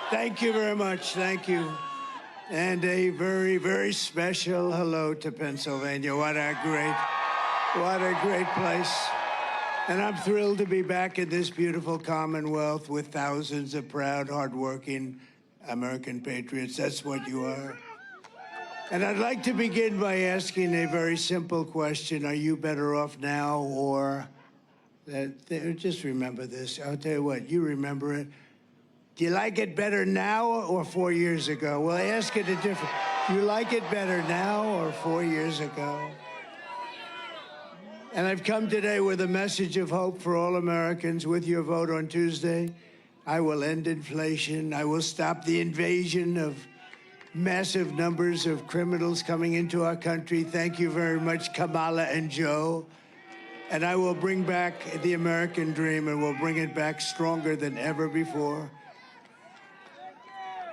Thank you very much. Thank you. And a very, very special hello to Pennsylvania. What a great place. And I'm thrilled to be back in this beautiful Commonwealth with thousands of proud, hardworking American patriots. That's what you are. And I'd like to begin by asking a very simple question. Are you better off now or... just remember this. I'll tell you what, you remember it. Do you like it better now or 4 years ago? Well, I ask it a different. You like it better now or 4 years ago? And I've come today with a message of hope for all Americans. With your vote on Tuesday, I will end inflation. I will stop the invasion of massive numbers of criminals coming into our country. Thank you very much, Kamala and Joe. And I will bring back the American dream, and we'll bring it back stronger than ever before.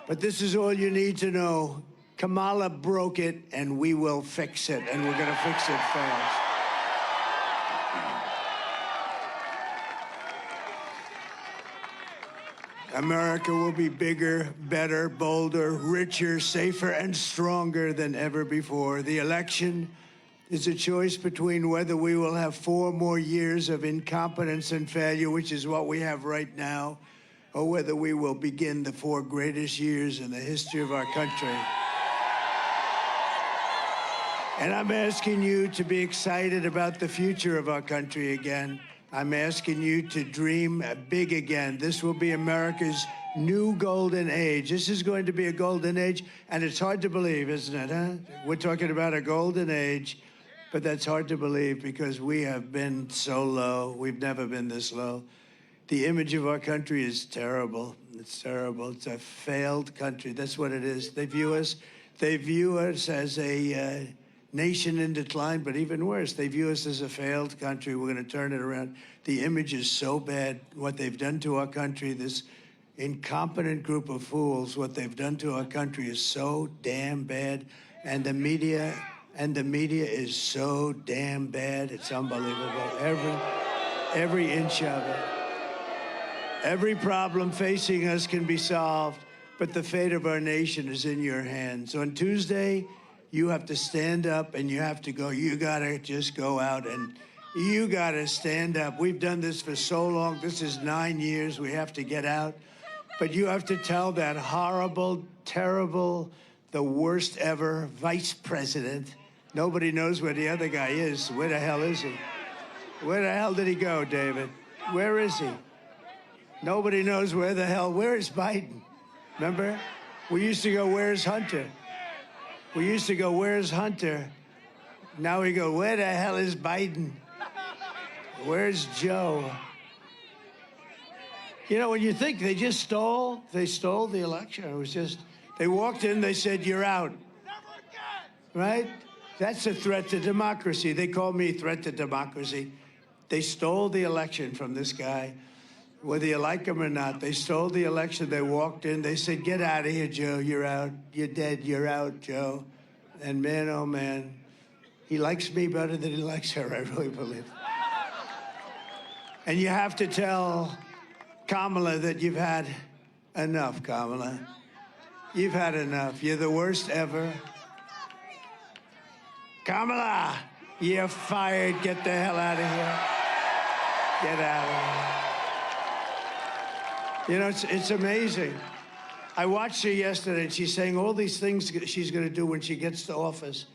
But this is all you need to know. Kamala broke it, and we will fix it, and we're going to fix it fast. America will be bigger, better, bolder, richer, safer, and stronger than ever before. The election is a choice between whether we will have 4 more years of incompetence and failure, which is what we have right now, or whether we will begin the 4 greatest years in the history of our country. And I'm asking you to be excited about the future of our country again. I'm asking you to dream big again. This will be America's new golden age. This is going to be a golden age, and it's hard to believe, isn't it, huh? We're talking about a golden age, but that's hard to believe because we have been so low. We've never been this low. The image of our country is terrible. It's terrible. It's a failed country. That's what it is. They view us as a nation in decline, but even worse, they view us as a failed country. We're going to turn it around. The image is so bad. What they've done to our country, this incompetent group of fools, what they've done to our country is so damn bad. And the media is so damn bad. It's unbelievable. Every inch of it. Every problem facing us can be solved, but the fate of our nation is in your hands. On Tuesday, you have to stand up and you have to go. You gotta just go out and you gotta stand up. We've done this for so long. This is 9 years. We have to get out. But you have to tell that horrible, terrible, the worst ever vice president. Nobody knows where the other guy is. Where the hell is he? Where the hell did he go, David? Where is he? Nobody knows where the hell. Where is Biden? Remember? We used to go, where's Hunter? We used to go, where's Hunter? Now we go, where the hell is Biden? Where's Joe? You know, when you think they stole the election. It was just, they walked in, they said, you're out. Right? That's a threat to democracy. They call me threat to democracy. They stole the election from this guy. Whether you like him or not, they stole the election. They walked in. They said, get out of here, Joe. You're out. You're dead. You're out, Joe. And man, oh, man, he likes me better than he likes her. I really believe. And you have to tell Kamala that you've had enough, Kamala. You've had enough. You're the worst ever. Kamala, you're fired. Get the hell out of here. Get out of here. You know, it's amazing. I watched her yesterday, and she's saying all these things she's going to do when she gets to office.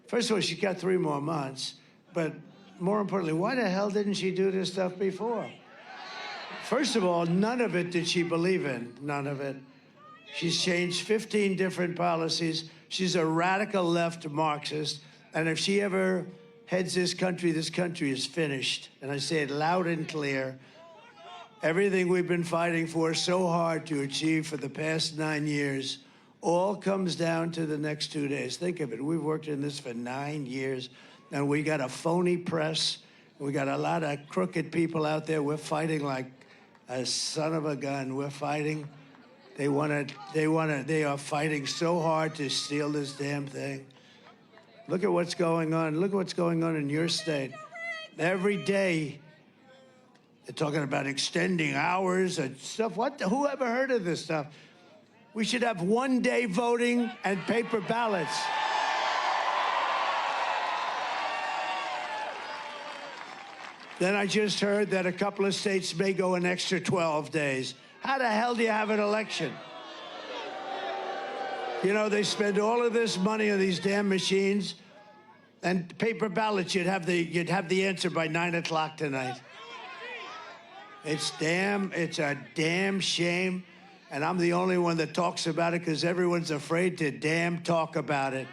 First of all, she's got 3 more months. But more importantly, why the hell didn't she do this stuff before? First of all, none of it did she believe in. None of it. She's changed 15 different policies. She's a radical left Marxist. And if she ever heads this country is finished. And I say it loud and clear. Everything we've been fighting for so hard to achieve for the past 9 years all comes down to the next 2 days. Think of it. We've worked in this for 9 years, and we got a phony press. We got a lot of crooked people out there. We're fighting like a son of a gun. We're fighting. They are fighting so hard to steal this damn thing. Look at what's going on. Look at what's going on in your state. Every day, they're talking about extending hours and stuff. Who ever heard of this stuff? We should have one-day voting and paper ballots. Then I just heard that a couple of states may go an extra 12 days. How the hell do you have an election? You know, they spend all of this money on these damn machines, and paper ballots, you'd have the answer by 9 o'clock tonight. It's a damn shame, and I'm the only one that talks about it because everyone's afraid to damn talk about it.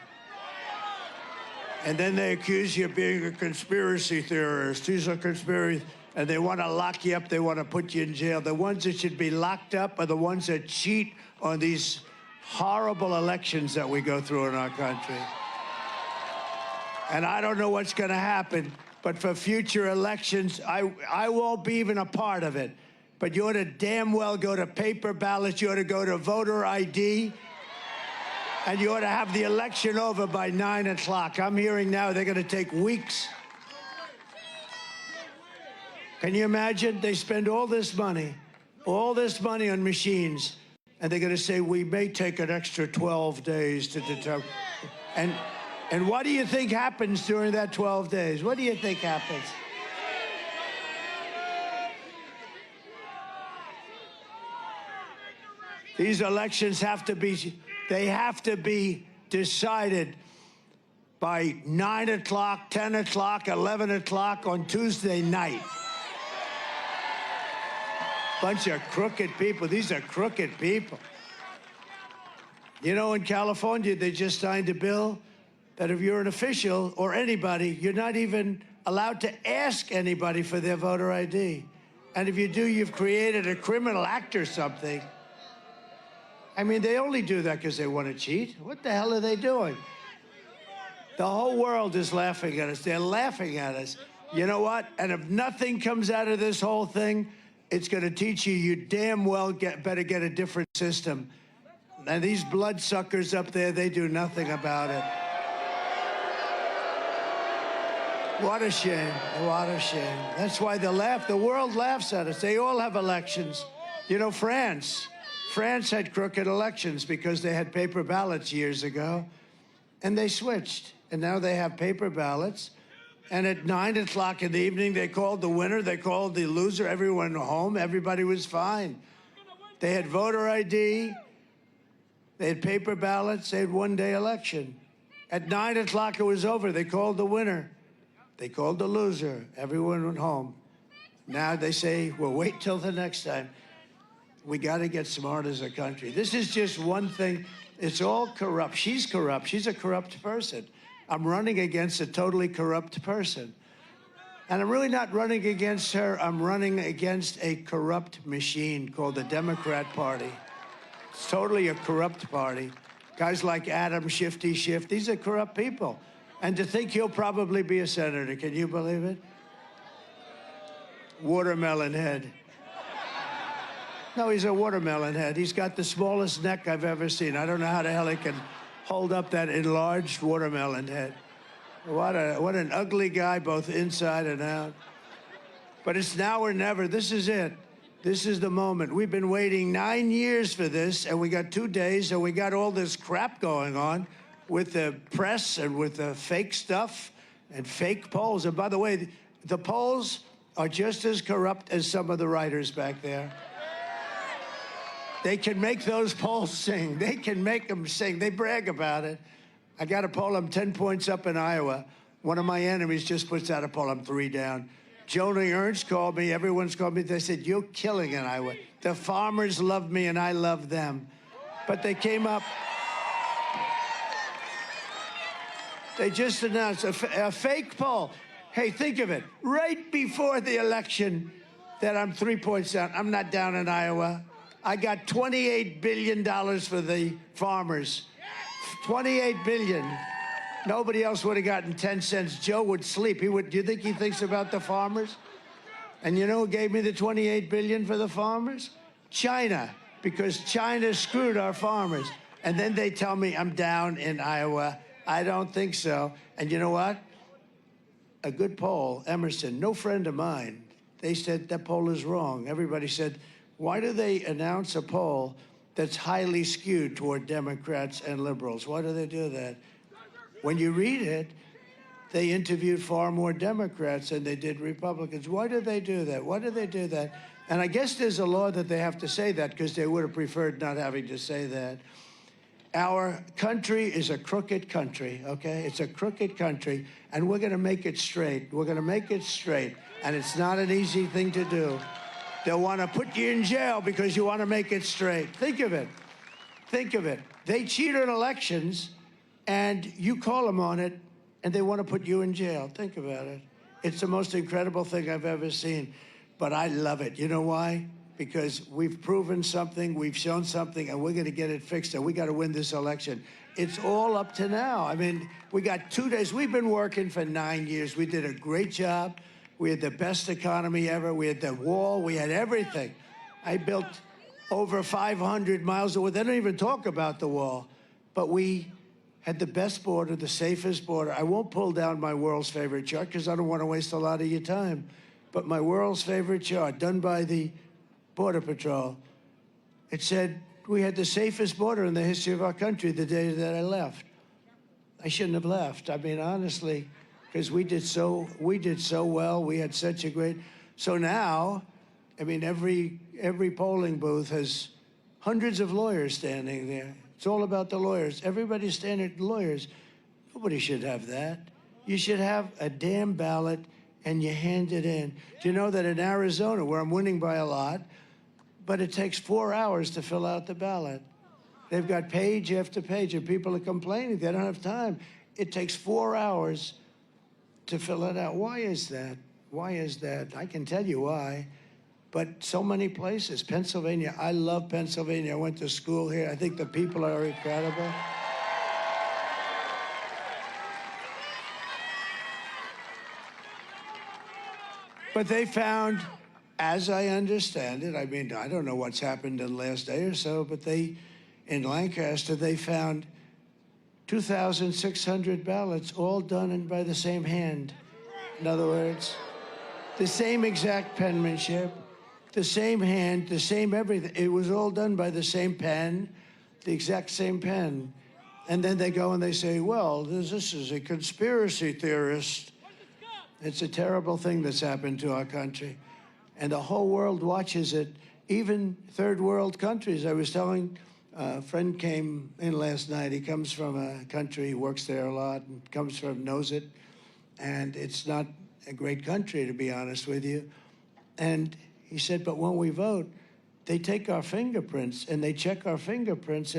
And then they accuse you of being a conspiracy theorist. These are conspiracy, and they want to lock you up. They want to put you in jail. The ones that should be locked up are the ones that cheat on these horrible elections that we go through in our country. And I don't know what's going to happen, but for future elections, I won't be even a part of it. But you ought to damn well go to paper ballots. You ought to go to voter ID. And you ought to have the election over by 9 o'clock. I'm hearing now they're going to take weeks. Can you imagine? They spend all this money on machines, and they're going to say, we may take an extra 12 days to determine. And what do you think happens during that 12 days? What do you think happens? These elections have to be decided by 9 o'clock, 10 o'clock, 11 o'clock on Tuesday night. Bunch of crooked people. These are crooked people. You know, in California, they just signed a bill that if you're an official or anybody, you're not even allowed to ask anybody for their voter ID. And if you do, you've created a criminal act or something. I mean, they only do that because they want to cheat. What the hell are they doing? The whole world is laughing at us. They're laughing at us. You know what? And if nothing comes out of this whole thing, it's going to teach you damn well better get a different system. And these bloodsuckers up there, they do nothing about it. What a shame. What a shame. That's why they laugh. The world laughs at us. They all have elections. You know, France had crooked elections because they had paper ballots years ago, and they switched. And now they have paper ballots. And at 9 o'clock in the evening, they called the winner, they called the loser, everyone home, everybody was fine. They had voter ID, they had paper ballots, they had one-day election. At 9 o'clock, it was over. They called the winner. They called the loser. Everyone went home. Now they say, well, wait till the next time. We got to get smart as a country. This is just one thing. It's all corrupt. She's corrupt. She's a corrupt person. I'm running against a totally corrupt person. And I'm really not running against her. I'm running against a corrupt machine called the Democrat Party. It's totally a corrupt party. Guys like Adam Shifty Schiff, these are corrupt people. And to think he'll probably be a senator, can you believe it? Watermelon head. No, he's a watermelon head. He's got the smallest neck I've ever seen. I don't know how the hell he can hold up that enlarged watermelon head. What an ugly guy, both inside and out. But it's now or never. This is it. This is the moment. We've been waiting 9 years for this, and we got 2 days, and we got all this crap going on with the press and with the fake stuff and fake polls. And by the way, the polls are just as corrupt as some of the writers back there. They can make those polls sing. They can make them sing. They brag about it. I got a poll. I'm 10 points up in Iowa. One of my enemies just puts out a poll. I'm 3 down. Joni Ernst called me. Everyone's called me. They said, you're killing in Iowa. The farmers love me, and I love them. But they came up. They just announced a fake poll. Hey, think of it. Right before the election that I'm 3 points down. I'm not down in Iowa. I got $28 billion for the farmers. $28 billion. Nobody else would have gotten 10 cents. Joe would sleep. Do you think he thinks about the farmers? And you know who gave me the $28 billion for the farmers? China, because China screwed our farmers. And then they tell me I'm down in Iowa. I don't think so. And you know what? A good poll, Emerson, no friend of mine, they said that poll is wrong. Everybody said, why do they announce a poll that's highly skewed toward Democrats and liberals. Why do they do that? When you read it, they interviewed far more Democrats than they did Republicans. Why do they do that? Why do they do that? And I guess there's a law that they have to say that because they would have preferred not having to say that. Our country is a crooked country, okay? It's a crooked country, and we're going to make it straight. We're going to make it straight, and it's not an easy thing to do. They'll want to put you in jail because you want to make it straight. Think of it. Think of it. They cheat on elections, and you call them on it, and they want to put you in jail. Think about it. It's the most incredible thing I've ever seen. But I love it. You know why? Because we've proven something, we've shown something, and we're going to get it fixed, and we got to win this election. It's all up to now. I mean, we got 2 days. We've been working for 9 years. We did a great job. We had the best economy ever. We had the wall. We had everything. I built over 500 miles of wall. They don't even talk about the wall. But we had the best border, the safest border. I won't pull down my world's favorite chart because I don't want to waste a lot of your time. But my world's favorite chart, done by the Border Patrol, it said we had the safest border in the history of our country the day that I left. I shouldn't have left. I mean, honestly, because we did so well. We had such a great. So now, I mean, every polling booth has hundreds of lawyers standing there. It's all about the lawyers. Everybody's standing lawyers. Nobody should have that. You should have a damn ballot and you hand it in. Do you know that in Arizona, where I'm winning by a lot, but it takes 4 hours to fill out the ballot. They've got page after page, and people are complaining they don't have time. It takes 4 hours to fill it out. Why is that? Why is that? I can tell you why. But so many places. Pennsylvania, I love Pennsylvania. I went to school here. I think the people are incredible. But they found, as I understand it, I mean, I don't know what's happened in the last day or so, but in Lancaster, they found 2,600 ballots, all done by the same hand. In other words, the same exact penmanship, the same hand, the same everything. It was all done by the same pen, the exact same pen. And then they go and they say, well, this is a conspiracy theorist. It's a terrible thing that's happened to our country. And the whole world watches it, even third world countries. I was telling, a friend came in last night. He comes from a country, he works there a lot, and knows it. And it's not a great country, to be honest with you. And he said, but when we vote, they take our fingerprints and they check our fingerprints.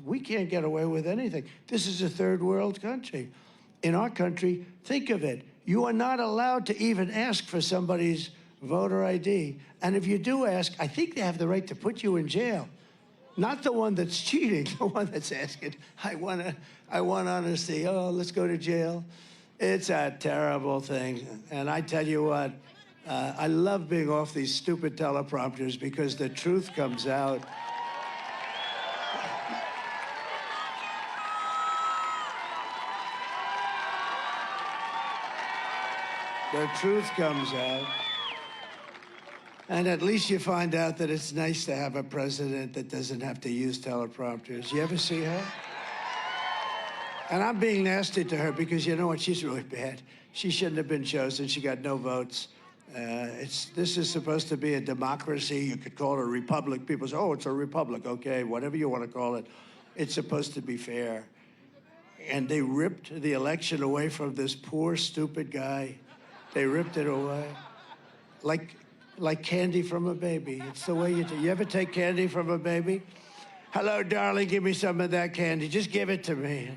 We can't get away with anything. This is a third world country. In our country, think of it. You are not allowed to even ask for somebody's voter ID. And if you do ask, I think they have the right to put you in jail. Not the one that's cheating, the one that's asking, I want honesty. Oh, let's go to jail. It's a terrible thing. And I tell you what, I love being off these stupid teleprompters because the truth comes out. The truth comes out. And at least you find out that it's nice to have a president that doesn't have to use teleprompters. You ever see her? And I'm being nasty to her because you know what? She's really bad. She shouldn't have been chosen. She got no votes. This is supposed to be a democracy. You could call it a republic. People say, oh, it's a republic. Okay, whatever you want to call it. It's supposed to be fair. And they ripped the election away from this poor, stupid guy. They ripped it away. Like candy from a baby. It's the way you do. You ever take candy from a baby? Hello, darling, give me some of that candy. Just give it to me.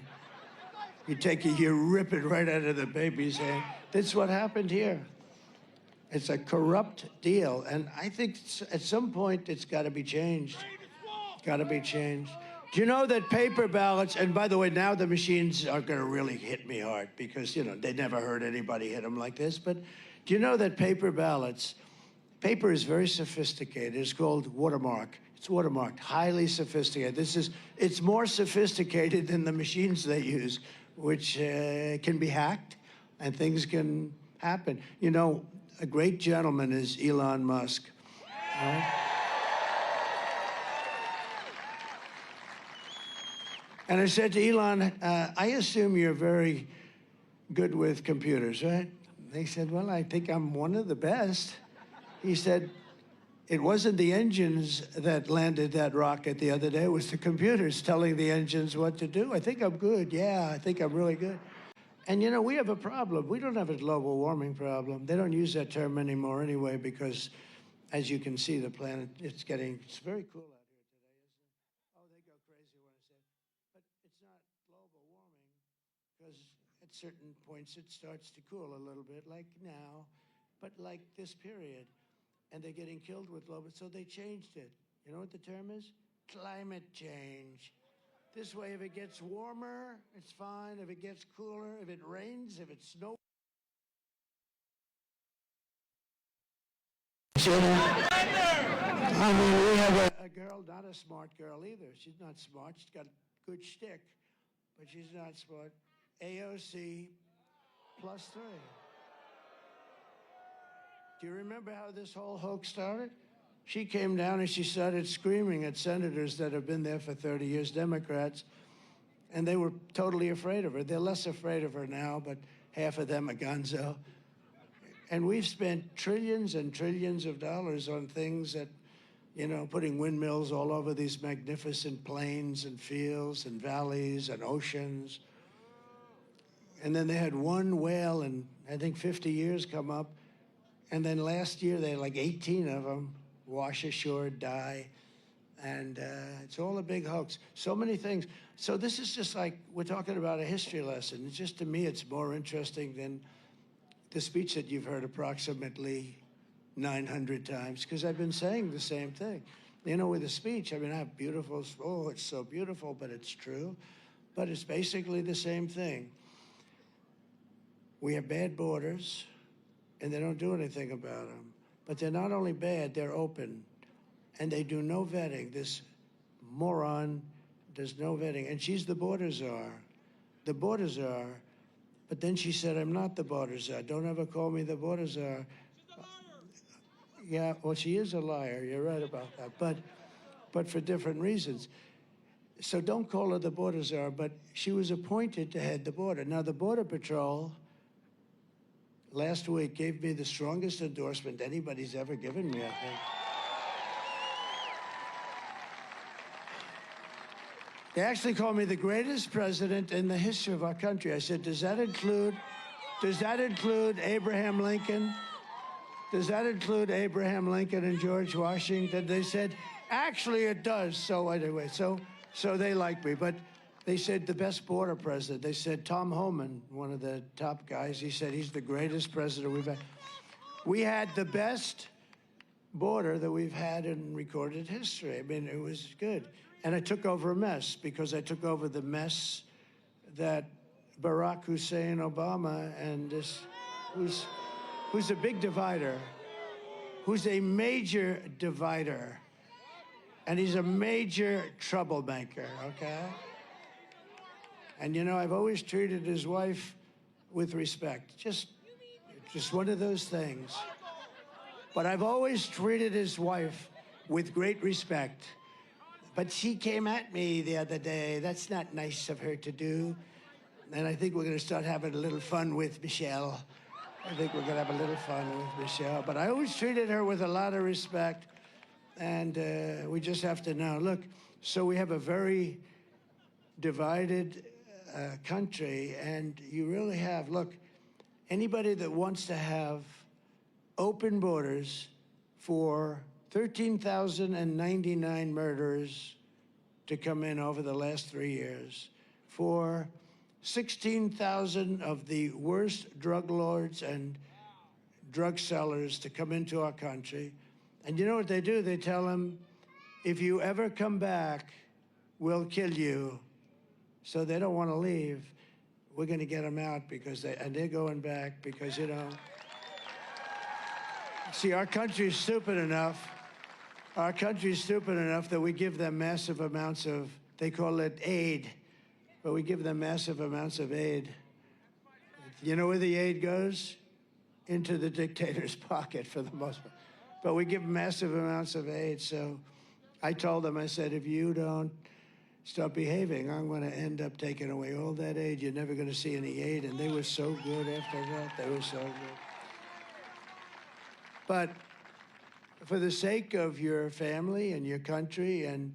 You take it, you rip it right out of the baby's hand. That's what happened here. It's a corrupt deal. And I think at some point it's got to be changed. Got to be changed. Do you know that paper ballots, and by the way, now the machines are going to really hit me hard because, you know, they never heard anybody hit them like this. But do you know that paper ballots, paper is very sophisticated. It's called watermark. It's watermarked, highly sophisticated. It's more sophisticated than the machines they use, which can be hacked and things can happen. You know, a great gentleman is Elon Musk. Right? And I said to Elon, I assume you're very good with computers, right? They said, well, I think I'm one of the best. He said, it wasn't the engines that landed that rocket the other day. It was the computers telling the engines what to do. I think I'm good. Yeah, I think I'm really good. And, you know, we have a problem. We don't have a global warming problem. They don't use that term anymore anyway because, as you can see, the planet, it's very cool out here today, isn't it? Oh, they go crazy when I say it. But it's not global warming because at certain points it starts to cool a little bit, like now, but like this period. And they're getting killed with global, so they changed it. You know what the term is? Climate change. This way, if it gets warmer, it's fine. If it gets cooler, if it rains, if it snows. I mean, we have a girl, not a smart girl either. She's not smart. She's got good shtick, but she's not smart. AOC +3. Do you remember how this whole hoax started? She came down and she started screaming at senators that have been there for 30 years, Democrats, and they were totally afraid of her. They're less afraid of her now, but half of them are gonzo. And we've spent trillions and trillions of dollars on things that, you know, putting windmills all over these magnificent plains and fields and valleys and oceans. And then they had one whale in, I think, 50 years come up. And then last year, they had like 18 of them wash ashore, die. And it's all a big hoax. So many things. So this is just like, we're talking about a history lesson. It's just, to me, it's more interesting than the speech that you've heard approximately 900 times, because I've been saying the same thing. You know, with a speech, I mean, I have beautiful, oh, it's so beautiful, but it's true. But it's basically the same thing. We have bad borders, and they don't do anything about them. But they're not only bad, they're open. And they do no vetting. This moron does no vetting. And she's the border czar. The border czar. But then she said, I'm not the border czar. Don't ever call me the border czar. She's a liar. Yeah, well, she is a liar. You're right about that. But for different reasons. So don't call her the border czar, but she was appointed to head the border. Now, the Border Patrol last week gave me the strongest endorsement anybody's ever given me, I think. They actually called me the greatest president in the history of our country. I said, does that include Abraham Lincoln? Does that include Abraham Lincoln and George Washington? They said, actually it does. So anyway, so they like me. But they said the best border president. They said Tom Homan, one of the top guys, he said he's the greatest president we've had. We had the best border that we've had in recorded history. I mean, it was good. And I took over a mess, because I took over the mess that Barack Hussein Obama and this, who's a big divider, who's a major divider, and he's a major troublemaker, okay? And, you know, I've always treated his wife with respect. Just one of those things. But I've always treated his wife with great respect. But she came at me the other day. That's not nice of her to do. And I think we're going to start having a little fun with Michelle. I think we're going to have a little fun with Michelle. But I always treated her with a lot of respect. And we just have to know. Look, so we have a very divided country. And you really have, look, anybody that wants to have open borders for 13,099 murders to come in over the last 3 years, for 16,000 of the worst drug lords and drug sellers to come into our country. And you know what they do? They tell them, if you ever come back, we'll kill you. So they don't want to leave. We're going to get them out because they're going back because, you know, see, our country's stupid enough. Our country's stupid enough that we give them massive amounts of, they call it aid, but we give them massive amounts of aid. You know where the aid goes? Into the dictator's pocket for the most part. But we give massive amounts of aid. So I told them, I said, if you don't start behaving, I'm going to end up taking away all that aid. You're never going to see any aid. And they were so good after that. They were so good. But for the sake of your family and your country and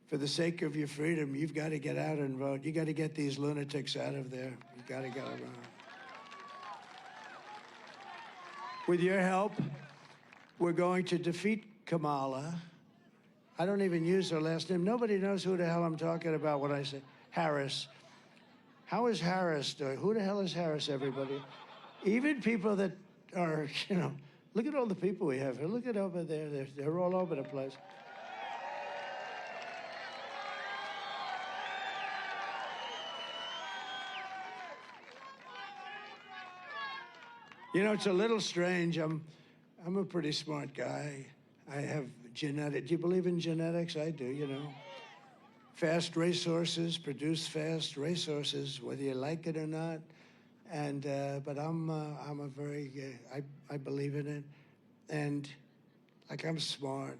for the sake of your freedom, you've got to get out and vote. You got to get these lunatics out of there. You got to get them out. With your help, we're going to defeat Kamala. I don't even use her last name. Nobody knows who the hell I'm talking about when I say Harris. How is Harris doing? Who the hell is Harris, everybody? Even people that are, you know, look at all the people we have here. Look at over there. They're all over the place. You know, it's a little strange. I'm a pretty smart guy. I have genetic. Do you believe in genetics? I do, you know. Fast racehorses produce fast racehorses, whether you like it or not. And but I'm a very I believe in it, and like I'm smart.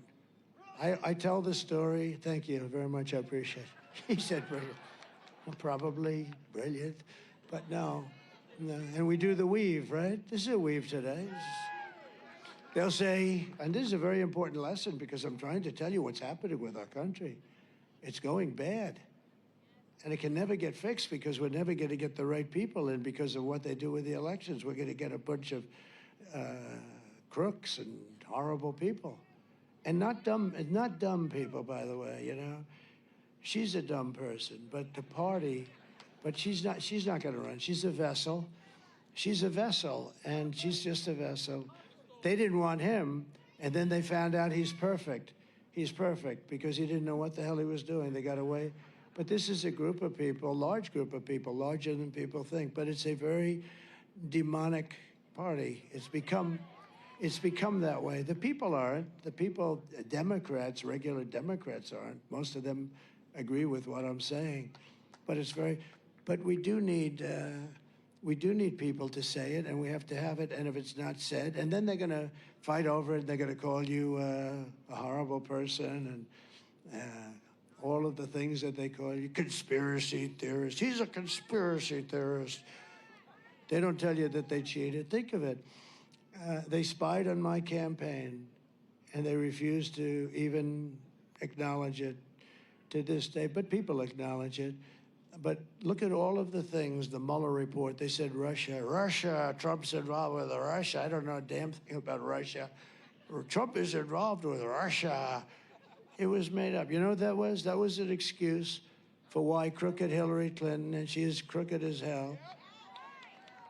I tell the story. Thank you very much. I appreciate it. He said brilliant. Well, probably brilliant, but no. And we do the weave, right? This is a weave today. They'll say, and this is a very important lesson because I'm trying to tell you what's happening with our country. It's going bad. And it can never get fixed because we're never going to get the right people in because of what they do with the elections. We're going to get a bunch of crooks and horrible people. And not dumb people, by the way, you know. She's a dumb person, but the party, but she's not going to run. She's a vessel. She's a vessel, and she's just a vessel. They didn't want him, and then they found out he's perfect. He's perfect because he didn't know what the hell he was doing. They got away. But this is a group of people, large group of people, larger than people think. But it's a very demonic party. It's become that way. The people aren't. The people, Democrats, regular Democrats aren't. Most of them agree with what I'm saying. But it's very. But we do need people to say it, and we have to have it. And if it's not said, and then they're going to fight over it. They're going to call you a horrible person, and all of the things that they call you, conspiracy theorist. He's a conspiracy theorist. They don't tell you that they cheated. Think of it. They spied on my campaign, and they refused to even acknowledge it to this day. But people acknowledge it. But look at all of the things, the Mueller report, they said Russia, Trump's involved with Russia. I don't know a damn thing about Russia. Trump is involved with Russia. It was made up. You know what that was? That was an excuse for why crooked Hillary Clinton, and she is crooked as hell.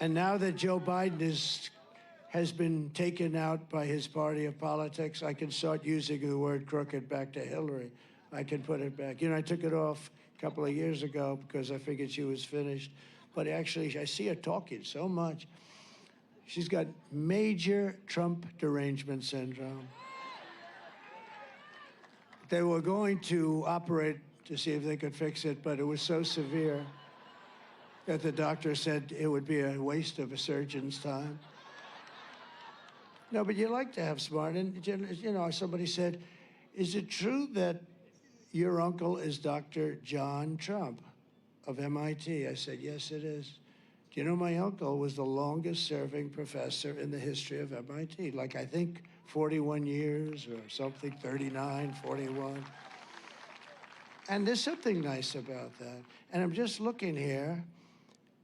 And now that Joe Biden has been taken out by his party of politics, I can start using the word crooked back to Hillary. I can put it back. You know, I took it off a couple of years ago because I figured she was finished. But actually, I see her talking so much. She's got major Trump derangement syndrome. They were going to operate to see if they could fix it, but it was so severe that the doctor said it would be a waste of a surgeon's time. No, but you like to have smart, and you know, somebody said, is it true that your uncle is Dr. John Trump of MIT? I said, yes, it is. Do you know my uncle was the longest serving professor in the history of MIT? Like, I think 41 years or something, 39, 41. And there's something nice about that. And I'm just looking here,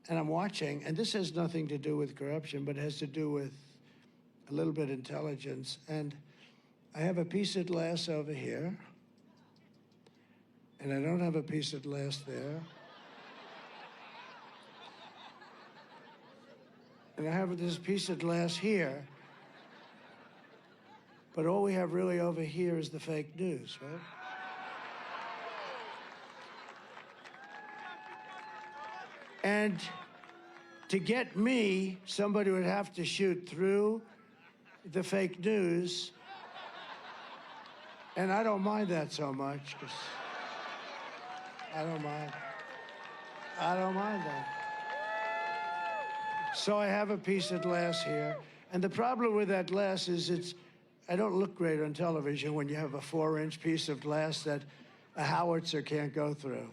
and I'm watching, and this has nothing to do with corruption, but it has to do with a little bit of intelligence. And I have a piece of glass over here, and I don't have a piece of glass there. And I have this piece of glass here. But all we have really over here is the fake news, right? And to get me, somebody would have to shoot through the fake news. And I don't mind that so much, because I don't mind. I don't mind that. So I have a piece of glass here. And the problem with that glass is I don't look great on television when you have a 4-inch piece of glass that a howitzer can't go through.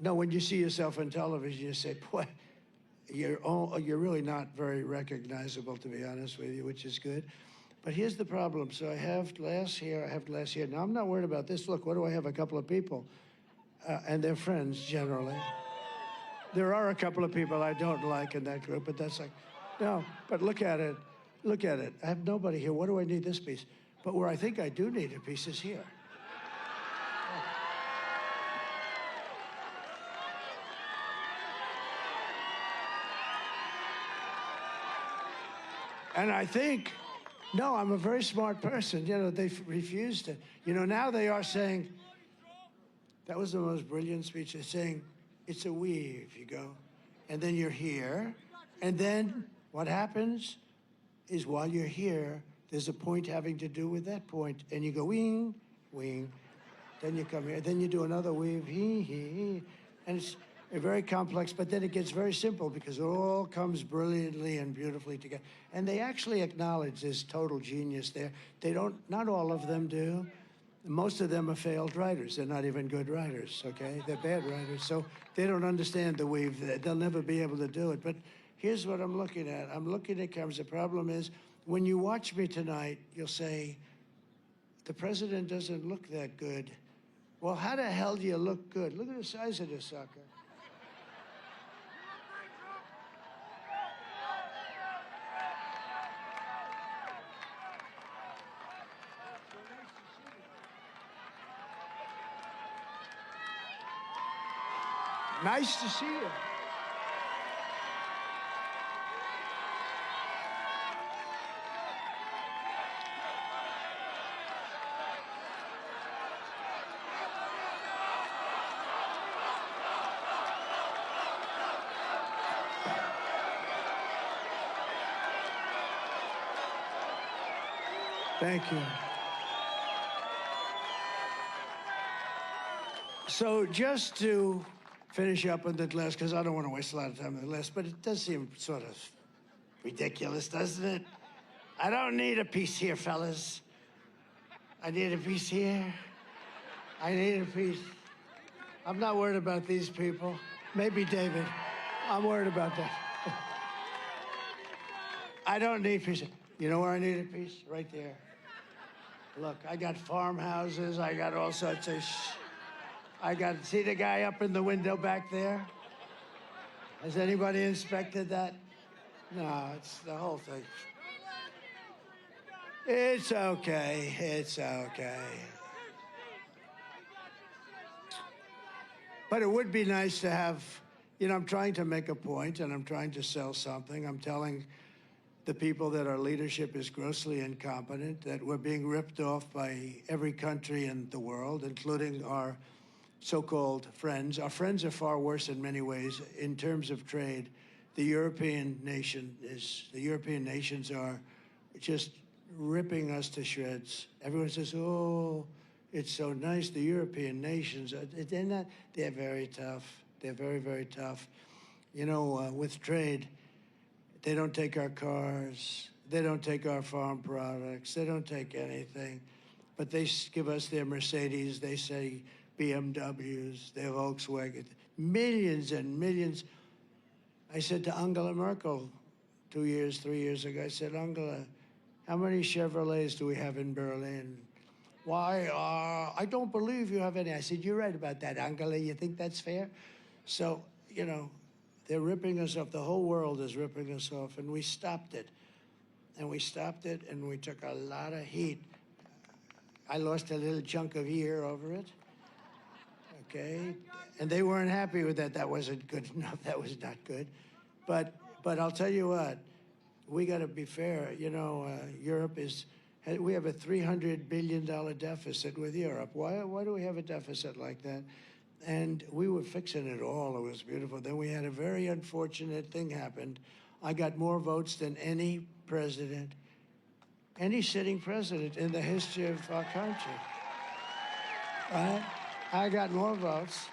No, when you see yourself on television, you say, boy, you're really not very recognizable, to be honest with you, which is good. But here's the problem. So I have glass here, I have glass here. Now, I'm not worried about this. Look, what do I have? A couple of people, and they're friends, generally. There are a couple of people I don't like in that group, but that's like, no, but look at it. Look at it. I have nobody here. What do I need this piece? But where I think I do need a piece is here. And I think, no, I'm a very smart person. You know, they've refused it. You know, now they are saying, that was the most brilliant speech. They're saying, it's a weave, you go. And then you're here. And then what happens is while you're here, there's a point having to do with that point. And you go, wing, wing. Then you come here. Then you do another weave, hee, hee, hee. And it's very complex, but then it gets very simple because it all comes brilliantly and beautifully together. And they actually acknowledge there's total genius there. They don't, not all of them do. Most of them are failed writers. They're not even good writers, okay? They're bad writers, so they don't understand the weave. They'll never be able to do it. But here's what I'm looking at. I'm looking at cameras. The problem is, when you watch me tonight, you'll say, the president doesn't look that good. Well, how the hell do you look good? Look at the size of this sucker. Nice to see you. Thank you. So just to finish up on the list, because I don't want to waste a lot of time on the list, but it does seem sort of ridiculous, doesn't it? I don't need a piece here, fellas. I need a piece here. I need a piece. I'm not worried about these people. Maybe David. I'm worried about that. I don't need pieces. You know where I need a piece? Right there. Look, I got farmhouses. I got all sorts of see the guy up in the window back there? Has anybody inspected that? No, it's the whole thing. It's okay. It's okay. But it would be nice to have, you know, I'm trying to make a point and I'm trying to sell something. I'm telling the people that our leadership is grossly incompetent, that we're being ripped off by every country in the world, including our so-called friends. Our friends are far worse in many ways. In terms of trade, the European nations are just ripping us to shreds. Everyone says, oh, it's so nice, the European nations. They're not, they're very tough. They're very, very tough. You know, with trade, they don't take our cars. They don't take our farm products. They don't take anything. But they give us their Mercedes. They say BMWs, their Volkswagen, millions and millions. I said to Angela Merkel 3 years ago, I said, Angela, how many Chevrolets do we have in Berlin? Why, I don't believe you have any. I said, you're right about that, Angela. You think that's fair? So, you know, they're ripping us off. The whole world is ripping us off, and we stopped it. And we stopped it, and we took a lot of heat. I lost a little chunk of ear over it. Okay, and they weren't happy with that. That wasn't good enough. That was not good. But I'll tell you what, we got to be fair. You know, Europe we have a $300 billion deficit with Europe. Why do we have a deficit like that? And we were fixing it all. It was beautiful. Then we had a very unfortunate thing happened. I got more votes than any president, any sitting president in the history of our country. Right? I got more votes,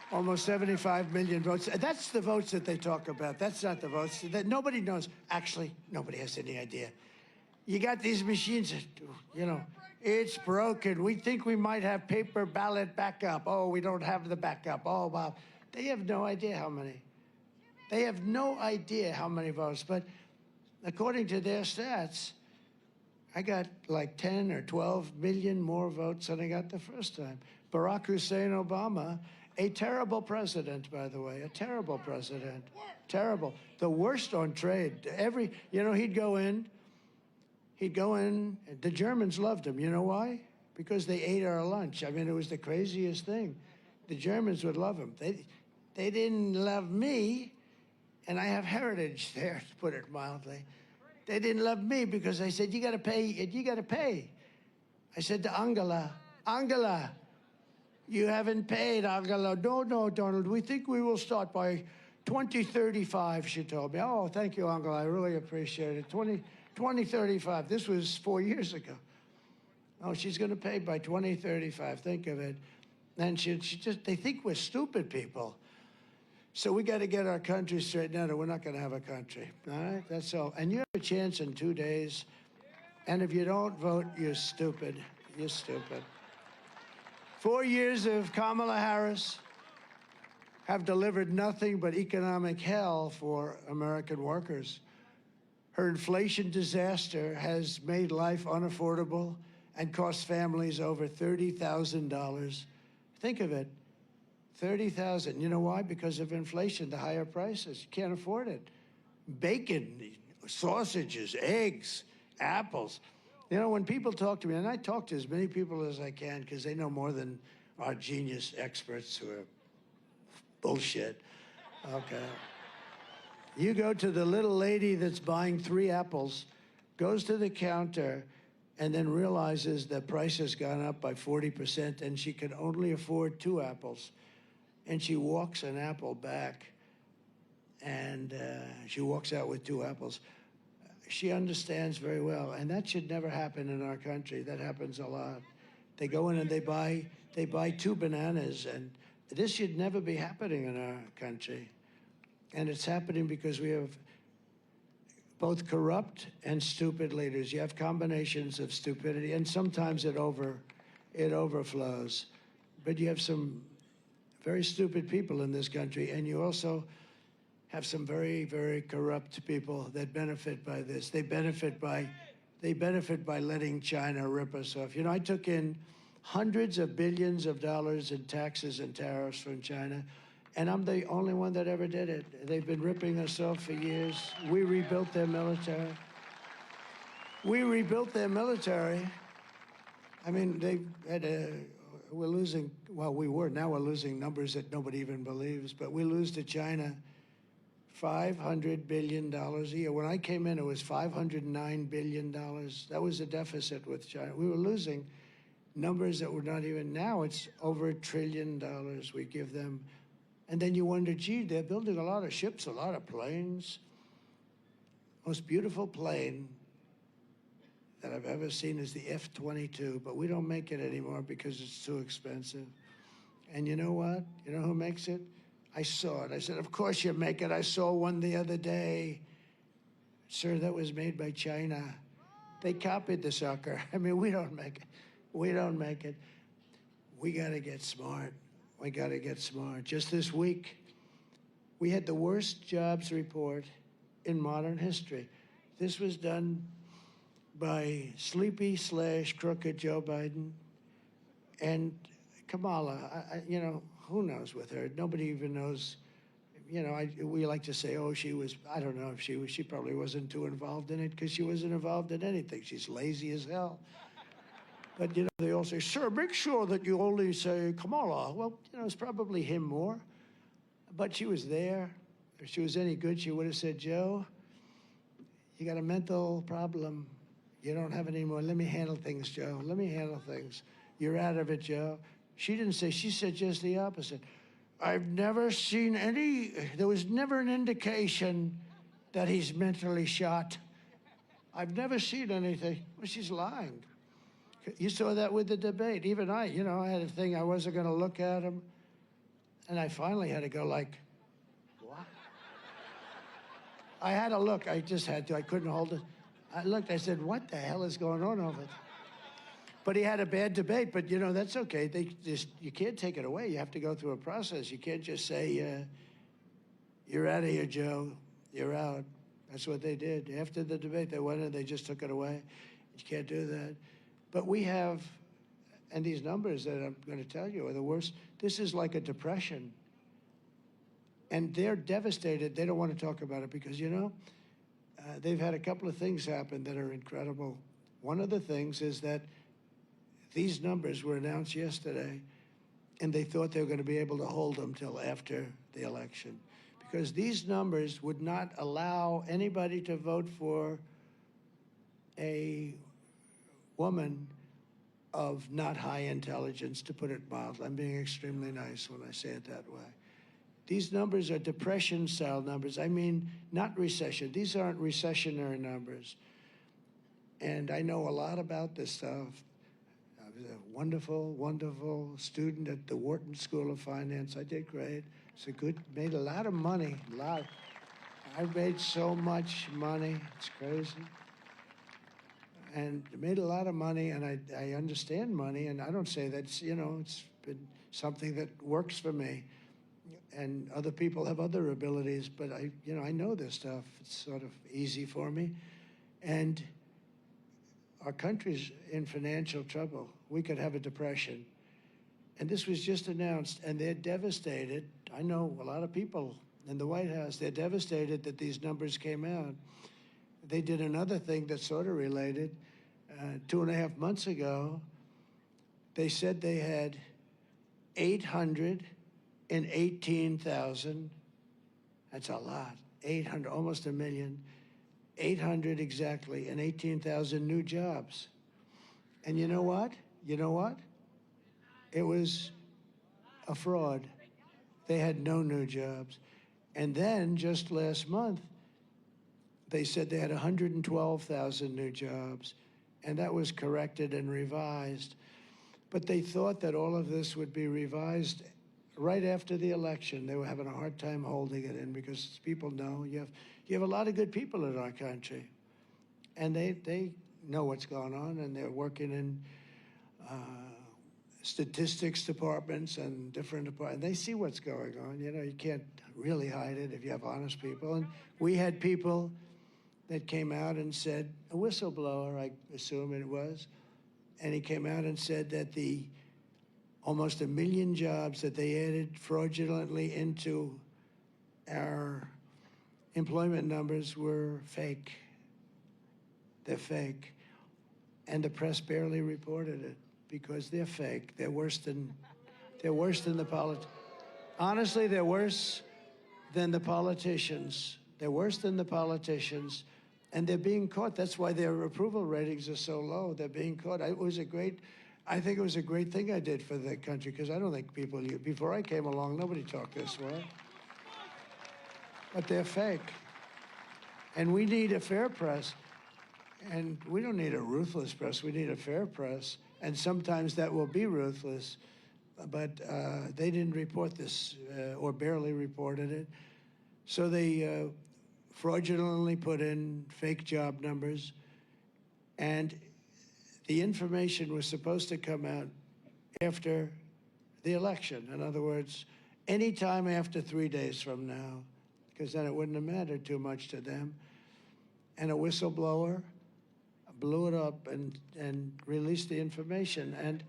almost 75 million votes. That's the votes that they talk about. That's not the votes that nobody knows. Actually, nobody has any idea. You got these machines that, you know, It's broken. We think we might have paper ballot backup. Oh, we don't have the backup. Oh, wow. They have no idea how many. They have no idea how many votes. But according to their stats, I got like 10 or 12 million more votes than I got the first time. Barack Hussein Obama, a terrible president, by the way, a terrible president. Terrible. The worst on trade. He'd go in, the Germans loved him. You know why? Because they ate our lunch. I mean, it was the craziest thing. The Germans would love him. They didn't love me, and I have heritage there, to put it mildly. They didn't love me because I said, you got to pay, you got to pay. I said to Angela, you haven't paid, Angela. No, Donald, we think we will start by 2035, she told me. Oh, thank you, Angela, I really appreciate it. 2035, this was 4 years ago. Oh, she's gonna pay by 2035, think of it. And they think we're stupid people. So we got to get our country straightened out or we're not going to have a country, all right? That's all. And you have a chance in 2 days. And if you don't vote, you're stupid. You're stupid. 4 years of Kamala Harris have delivered nothing but economic hell for American workers. Her inflation disaster has made life unaffordable and cost families over $30,000. Think of it. 30,000. You know why? Because of inflation, the higher prices. You can't afford it. Bacon, sausages, eggs, apples. You know, when people talk to me, and I talk to as many people as I can because they know more than our genius experts who are bullshit. Okay. You go to the little lady that's buying 3 apples, goes to the counter, and then realizes the price has gone up by 40% and she can only afford 2 apples. And she walks an apple back, and she walks out with 2 apples. She understands very well, and that should never happen in our country. That happens a lot. They go in and they buy 2 bananas, and this should never be happening in our country. And it's happening because we have both corrupt and stupid leaders. You have combinations of stupidity, and sometimes it overflows. But you have some very stupid people in this country, and you also have some very, very corrupt people that benefit by this. They benefit by letting China rip us off. You know, I took in hundreds of billions of dollars in taxes and tariffs from China, and I'm the only one that ever did it. They've been ripping us off for years. We rebuilt their military. I mean, they had we're losing, well, now we're losing numbers that nobody even believes, but we lose to China $500 billion a year. When I came in, it was $509 billion. That was the deficit with China. We were losing numbers that were not even, now it's over $1 trillion we give them. And then you wonder, gee, they're building a lot of ships, a lot of planes. Most beautiful plane that I've ever seen is the F-22, but we don't make it anymore because it's too expensive. And you know what? You know who makes it? I saw it. I said, of course you make it. I saw one the other day. Sir, that was made by China. They copied the sucker. I mean, we don't make it. We don't make it. We got to get smart. We got to get smart. Just this week, we had the worst jobs report in modern history. This was done by sleepy/crooked Joe Biden and Kamala. You know, who knows with her? Nobody even knows. You know, we like to say, oh, she was, I don't know if she was, she probably wasn't too involved in it because she wasn't involved in anything. She's lazy as hell. But, you know, they all say, sir, make sure that you only say Kamala. Well, you know, it's probably him more. But she was there. If she was any good, she would have said, Joe, you got a mental problem. You don't have any more. Let me handle things, Joe. Let me handle things. You're out of it, Joe. She didn't say, she said just the opposite. I've never seen there was never an indication that he's mentally shot. I've never seen anything. Well, she's lying. You saw that with the debate. Even I, you know, I had a thing, I wasn't going to look at him. And I finally had to go like, what? I had to look. I just had to. I couldn't hold it. I looked. I said, what the hell is going on over there? But he had a bad debate, but that's okay. You can't take it away. You have to go through a process. You can't just say, you're out of here, Joe. You're out. That's what they did. After the debate, they went and they just took it away. You can't do that. But we have, and these numbers that I'm going to tell you are the worst. This is like a depression. And they're devastated. They don't want to talk about it because, they've had a couple of things happen that are incredible. One of the things is that these numbers were announced yesterday, and they thought they were going to be able to hold them till after the election, because these numbers would not allow anybody to vote for a woman of not high intelligence, to put it mildly. I'm being extremely nice when I say it that way. These numbers are depression-style numbers. I mean, not recession. These aren't recessionary numbers. And I know a lot about this stuff. I was a wonderful, wonderful student at the Wharton School of Finance. I did great. Made a lot of money, I made so much money, it's crazy. And made a lot of money, and I understand money, and I don't say that's, it's been something that works for me. And other people have other abilities, but I know this stuff. It's sort of easy for me. And our country's in financial trouble. We could have a depression. And this was just announced, and they're devastated. I know a lot of people in the White House, they're devastated that these numbers came out. They did another thing that's sort of related. 2.5 months ago, they said they had 818,000, that's a lot, 800, almost a million, 800 exactly, and 18,000 new jobs. And you know what? It was a fraud. They had no new jobs. And then just last month, they said they had 112,000 new jobs, and that was corrected and revised. But they thought that all of this would be revised right after the election. They were having a hard time holding it in because people know you have a lot of good people in our country, and they know what's going on, and they're working in statistics departments and different departments. They see what's going on. You can't really hide it if you have honest people. And we had people that came out and said, a whistleblower, I assume it was, and he came out and said that the almost 1 million jobs that they added fraudulently into our employment numbers were fake. They're fake. And the press barely reported it because they're fake. They're worse than the politicians. Honestly, they're worse than the politicians. They're worse than the politicians. And they're being caught. That's why their approval ratings are so low. They're being caught. I think it was a great thing I did for the country, because I don't think people, before I came along, nobody talked this way. But they're fake. And we need a fair press. And we don't need a ruthless press. We need a fair press. And sometimes that will be ruthless. But they didn't report this, or barely reported it. So they fraudulently put in fake job numbers. And the information was supposed to come out after the election. In other words, anytime after 3 days from now, because then it wouldn't have mattered too much to them. And a whistleblower blew it up and released the information. And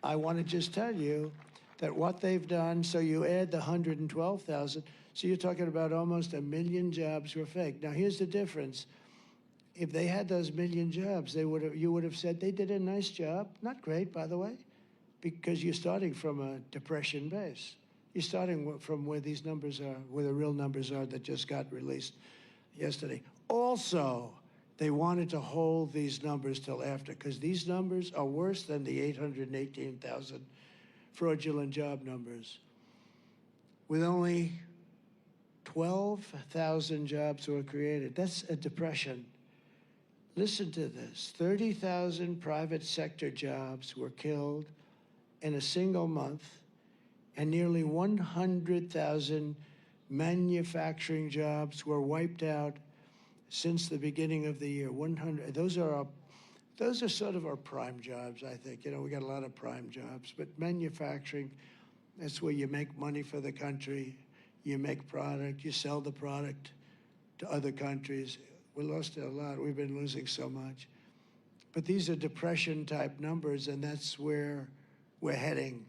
I want to just tell you that what they've done, so you add the 112,000, so you're talking about almost 1 million jobs were fake. Now, here's the difference. If they had those 1 million jobs, you would have said they did a nice job. Not great, by the way, because you're starting from a depression base. You're starting from where these numbers are, where the real numbers are that just got released yesterday. Also, they wanted to hold these numbers till after, because these numbers are worse than the 818,000 fraudulent job numbers. With only 12,000 jobs were created. That's a depression. Listen to this. 30,000 private sector jobs were killed in a single month, and nearly 100,000 manufacturing jobs were wiped out since the beginning of the year. 100. Those are those are sort of our prime jobs, I think. You know, we got a lot of prime jobs, but manufacturing, that's where you make money for the country. You make product, you sell the product to other countries. We lost a lot. We've been losing so much. But these are depression-type numbers, and that's where we're heading.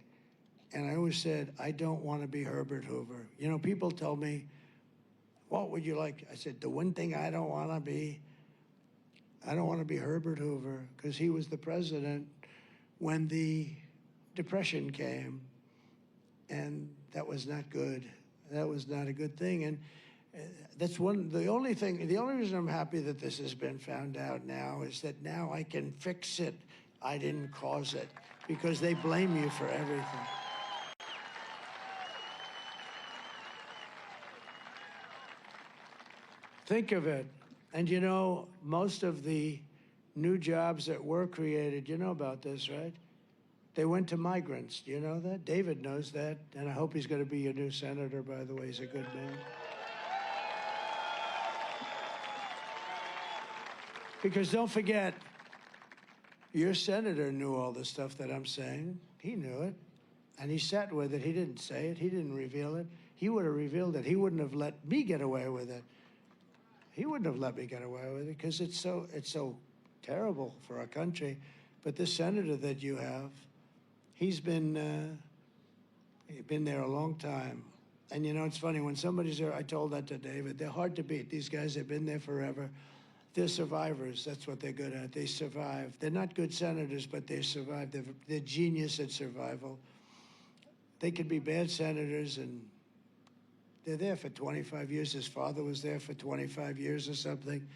And I always said, I don't want to be Herbert Hoover. You know, people tell me, what would you like? I said, the one thing I don't want to be Herbert Hoover, because he was the president when the Depression came, and that was not good. That was not a good thing. And that's the only reason I'm happy that this has been found out now is that now I can fix it. I didn't cause it, because they blame you for everything. Think of it. And you know, most of the new jobs that were created, you know about this, right? They went to migrants. Do you know that? David knows that, and I hope he's going to be your new senator, by the way. He's a good man. Because don't forget, your senator knew all the stuff that I'm saying. He knew it, and he sat with it. He didn't say it. He didn't reveal it. He would have revealed it. He wouldn't have let me get away with it. He wouldn't have let me get away with it, because it's so terrible for our country. But this senator that you have, he's been there a long time. And you know, it's funny, when somebody's there, I told that to David, they're hard to beat. These guys have been there forever. They're survivors. That's what they're good at. They survive. They're not good senators, but they survive. They're genius at survival. They could be bad senators, and they're there for 25 years. His father was there for 25 years or something.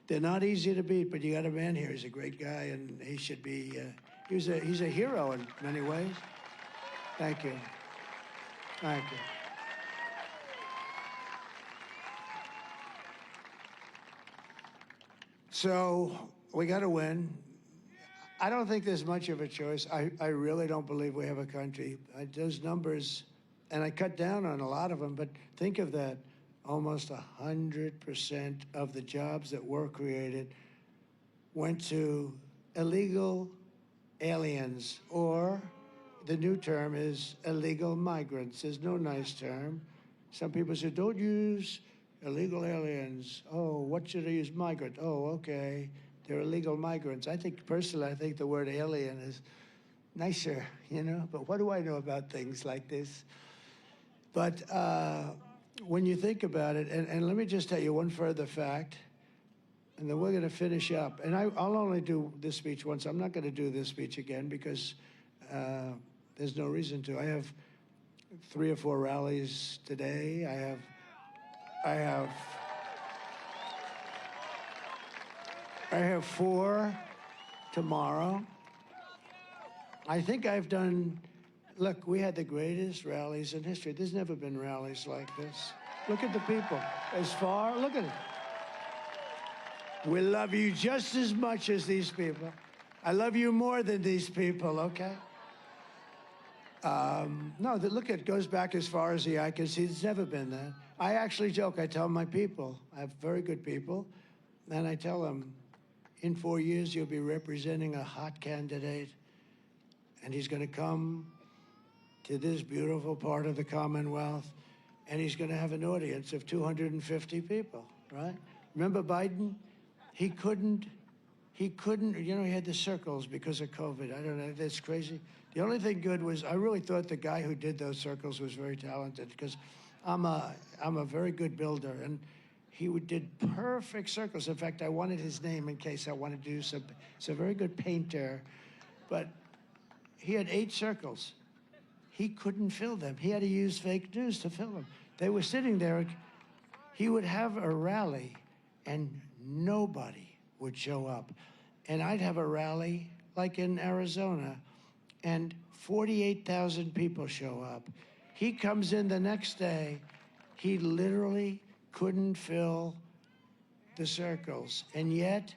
They're not easy to beat, but you got a man here. He's a great guy, and he should be, he's a hero in many ways. Thank you. Thank you. So we got to win. I don't think there's much of a choice. I really don't believe we have a country. Those numbers, and I cut down on a lot of them, but think of that. Almost 100% of the jobs that were created went to illegal aliens, or the new term is illegal migrants. There's no nice term. Some people say, don't use illegal aliens. Oh, what should I use? Migrant. Oh, okay. They're illegal migrants. I think, personally, I think the word alien is nicer, you know? But what do I know about things like this? But when you think about it, and let me just tell you one further fact, and then we're going to finish up. And I'll only do this speech once. I'm not going to do this speech again, because there's no reason to. I have 3 or 4 rallies today. I have 4 tomorrow. I think I've done. Look, we had the greatest rallies in history. There's never been rallies like this. Look at the people. Look at it. We love you just as much as these people. I love you more than these people, okay? No, look, it goes back as far as the eye can see. It's never been that. I actually joke. I tell my people, I have very good people, and I tell them, in 4 years, you'll be representing a hot candidate, and he's going to come to this beautiful part of the Commonwealth, and he's going to have an audience of 250 people, right? Remember Biden? He couldn't, you know, he had the circles because of COVID. I don't know, that's crazy. The only thing good was, I really thought the guy who did those circles was very talented, because I'm a very good builder, and he did perfect circles. In fact, I wanted his name in case I wanted to do some. He's a very good painter, but he had 8 circles. He couldn't fill them. He had to use fake news to fill them. They were sitting there. He would have a rally, and nobody would show up. And I'd have a rally, like in Arizona, and 48,000 people show up. He comes in the next day. He literally couldn't fill the circles. And yet,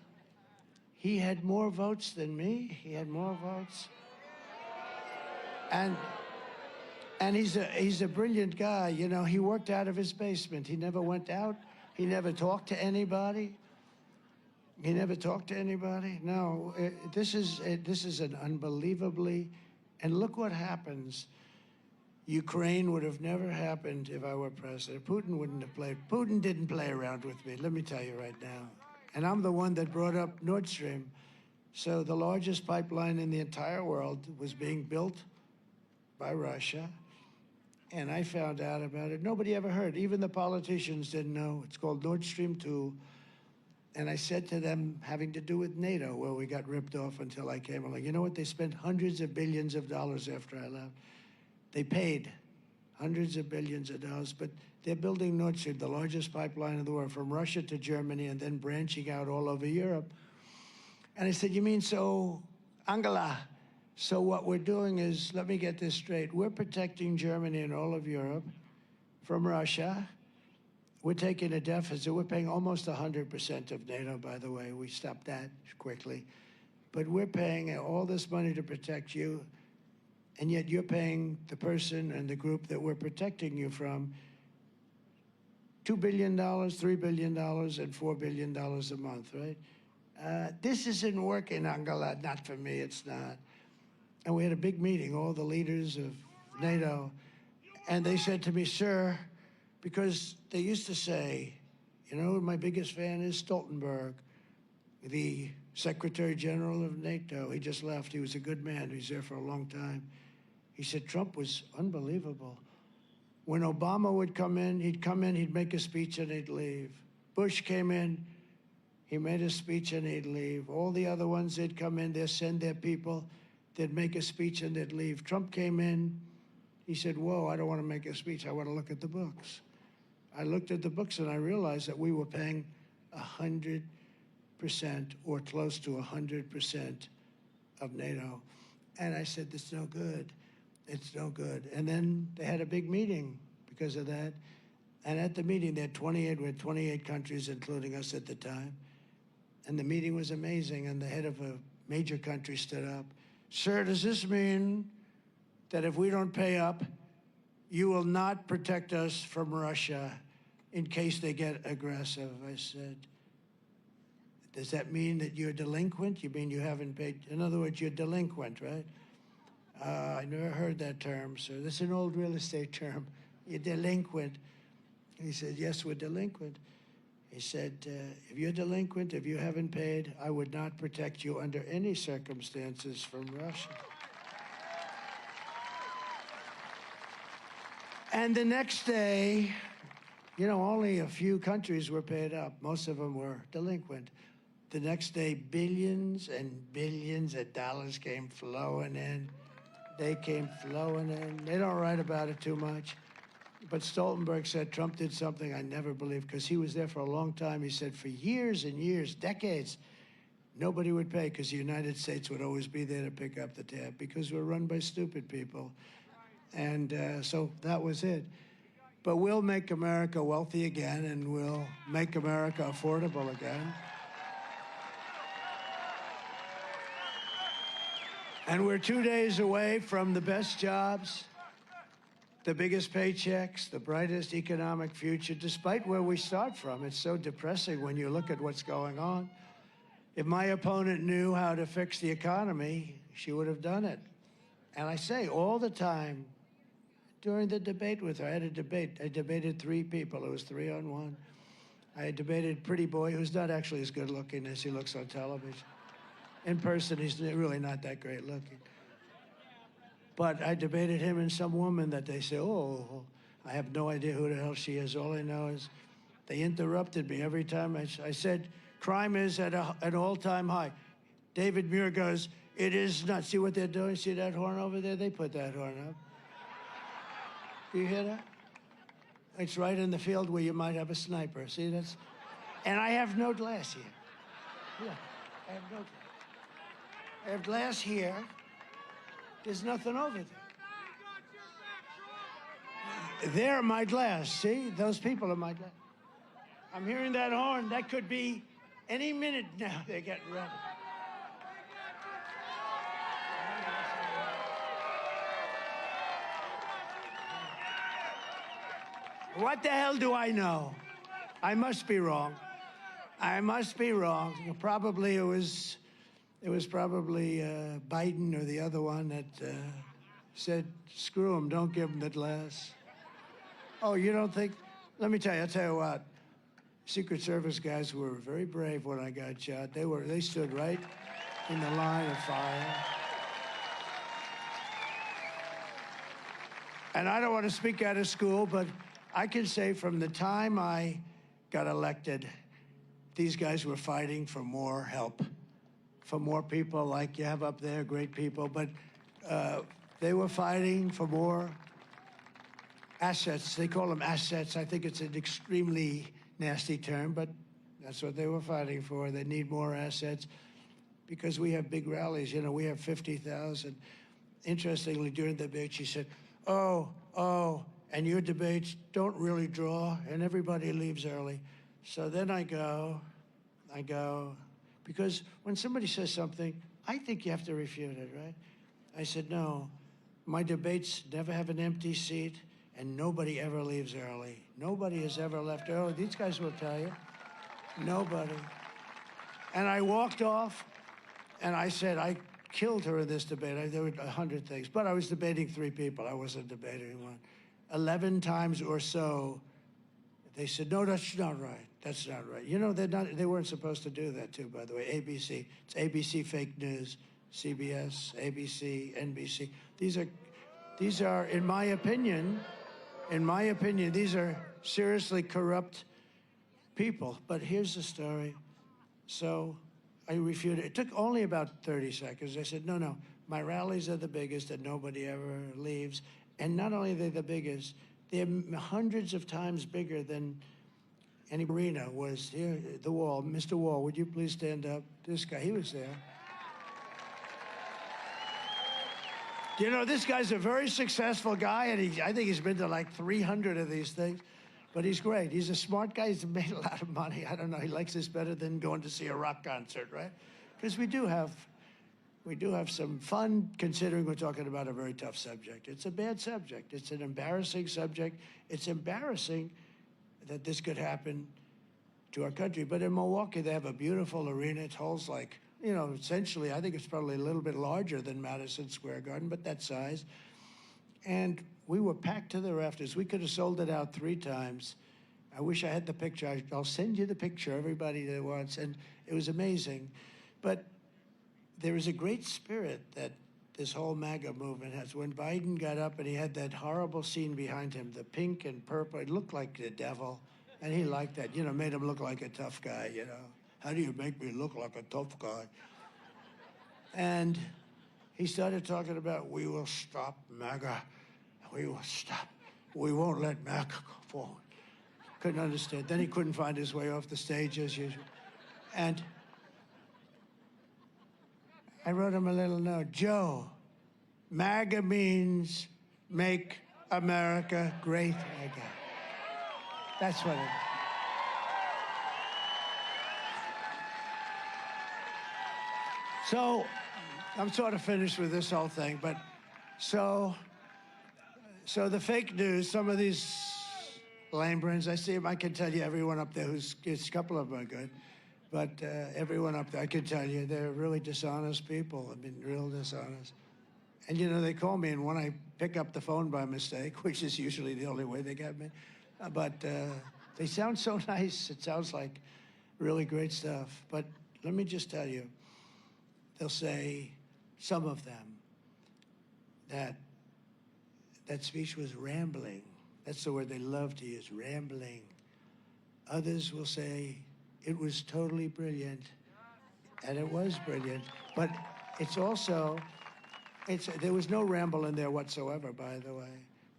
he had more votes than me. He had more votes. And he's a brilliant guy. You know, he worked out of his basement. He never went out. He never talked to anybody. He never talked to anybody? No, this is an unbelievably, and look what happens. Ukraine would have never happened if I were president. Putin wouldn't have played. Putin didn't play around with me, let me tell you right now. And I'm the one that brought up Nord Stream. So the largest pipeline in the entire world was being built by Russia. And I found out about it. Nobody ever heard. Even the politicians didn't know. It's called Nord Stream 2. And I said to them, having to do with NATO, where we got ripped off until I came along, you know what? They spent hundreds of billions of dollars after I left. They paid hundreds of billions of dollars, but they're building Nord Stream, the largest pipeline in the world, from Russia to Germany and then branching out all over Europe. And I said, you mean so, Angela, so what we're doing is, let me get this straight, we're protecting Germany and all of Europe from Russia. We're taking a deficit. We're paying almost 100% of NATO, by the way. We stopped that quickly. But we're paying all this money to protect you, and yet you're paying the person and the group that we're protecting you from $2 billion, $3 billion, and $4 billion a month, right? This isn't working, Angela. Not for me, it's not. And we had a big meeting, all the leaders of NATO, and they said to me, sir, because they used to say, you know, my biggest fan is Stoltenberg, the Secretary General of NATO. He just left. He was a good man. He was there for a long time. He said Trump was unbelievable. When Obama would come in, he'd make a speech and he'd leave. Bush came in, he made a speech and he'd leave. All the other ones, they'd come in, they'd send their people, they'd make a speech and they'd leave. Trump came in, he said, whoa, I don't want to make a speech, I want to look at the books. I looked at the books and I realized that we were paying 100% or close to 100% of NATO. And I said, it's no good. It's no good. And then they had a big meeting because of that. And at the meeting, we had 28 countries, including us at the time. And the meeting was amazing. And the head of a major country stood up. Sir, does this mean that if we don't pay up, you will not protect us from Russia in case they get aggressive? I said, does that mean that you're delinquent? You mean you haven't paid? In other words, you're delinquent, right? I never heard that term, sir. That's an old real estate term. You're delinquent. He said, yes, we're delinquent. He said, if you're delinquent, if you haven't paid, I would not protect you under any circumstances from Russia. And the next day, you know, only a few countries were paid up. Most of them were delinquent. The next day, billions and billions of dollars came flowing in. They came flowing in. They don't write about it too much. But Stoltenberg said Trump did something I never believed, because he was there for a long time. He said for years and years, decades, nobody would pay because the United States would always be there to pick up the tab because we're run by stupid people. And so that was it. But we'll make America wealthy again, and we'll make America affordable again. And we're 2 days away from the best jobs, the biggest paychecks, the brightest economic future, despite where we start from. It's so depressing when you look at what's going on. If my opponent knew how to fix the economy, she would have done it. And I say all the time, during the debate with her, I had a debate. I debated 3 people. It was 3-on-1. I debated Pretty Boy, who's not actually as good looking as he looks on television. In person, he's really not that great looking. But I debated him and some woman that they say, oh, I have no idea who the hell she is. All I know is they interrupted me every time I said, crime is at an all-time high. David Muir goes, it is not. See what they're doing? See that horn over there? They put that horn up. Do you hear that? It's right in the field where you might have a sniper. See, that's... And I have no glass here. Yeah, I have no glass. I have glass here. There's nothing over there. They're my glass. See? Those people are my glass. I'm hearing that horn. That could be any minute now. They're getting ready. What the hell do I know? I must be wrong. I must be wrong. Probably it was probably Biden or the other one that said, screw him, don't give him the glass. Oh, you don't think? Let me tell you, I'll tell you what. Secret Service guys were very brave when I got shot. They stood right in the line of fire. And I don't want to speak out of school, but I can say from the time I got elected, these guys were fighting for more help, for more people like you have up there, great people, but they were fighting for more assets. They call them assets. I think it's an extremely nasty term, but that's what they were fighting for. They need more assets because we have big rallies. You know, we have 50,000. Interestingly, during the debate, she said, oh, and your debates don't really draw, and everybody leaves early. So then I go, because when somebody says something, I think you have to refute it, right? I said, no, my debates never have an empty seat, and nobody ever leaves early. Nobody has ever left early. These guys will tell you. Nobody. And I walked off, and I said, I killed her in this debate. There were 100 things, but I was debating 3 people. I wasn't debating one. 11 times or so, they said, no, that's not right. That's not right. You know, they weren't supposed to do that, too, by the way. ABC. It's ABC fake news, CBS, ABC, NBC. These are, in my opinion, these are seriously corrupt people. But here's the story. So I refuted. It took only about 30 seconds. I said, no, my rallies are the biggest and nobody ever leaves. And not only are they the biggest, they're hundreds of times bigger than any arena was. Here, the Wall. Mr. Wall, would you please stand up? This guy, he was there. You know, this guy's a very successful guy, and I think he's been to like 300 of these things, but he's great. He's a smart guy. He's made a lot of money. I don't know. He likes this better than going to see a rock concert, right? Because we do have some fun, considering we're talking about a very tough subject. It's a bad subject. It's an embarrassing subject. It's embarrassing that this could happen to our country. But in Milwaukee, they have a beautiful arena. It holds like, you know, essentially, I think it's probably a little bit larger than Madison Square Garden, but that size. And we were packed to the rafters. We could have sold it out 3 times. I wish I had the picture. I'll send you the picture, everybody that wants. And it was amazing. But there is a great spirit that this whole MAGA movement has. When Biden got up and he had that horrible scene behind him, the pink and purple, it looked like the devil. And he liked that, you know, made him look like a tough guy, you know. How do you make me look like a tough guy? And he started talking about, we will stop MAGA. We will stop. We won't let MAGA go forward. Couldn't understand. Then he couldn't find his way off the stage as usual. And I wrote him a little note. Joe, MAGA means make America great again. That's what it is. So I'm sort of finished with this whole thing, but so the fake news, some of these lame brains, I see them, I can tell you everyone up there a couple of them are good, but everyone up there, I can tell you, they're really dishonest people. I mean, real dishonest. And you know, they call me, and when I pick up the phone by mistake, which is usually the only way they get me, but they sound so nice. It sounds like really great stuff. But let me just tell you, they'll say, some of them, that speech was rambling. That's the word they love to use, rambling. Others will say, it was totally brilliant. And it was brilliant. But it's also, there was no ramble in there whatsoever, by the way,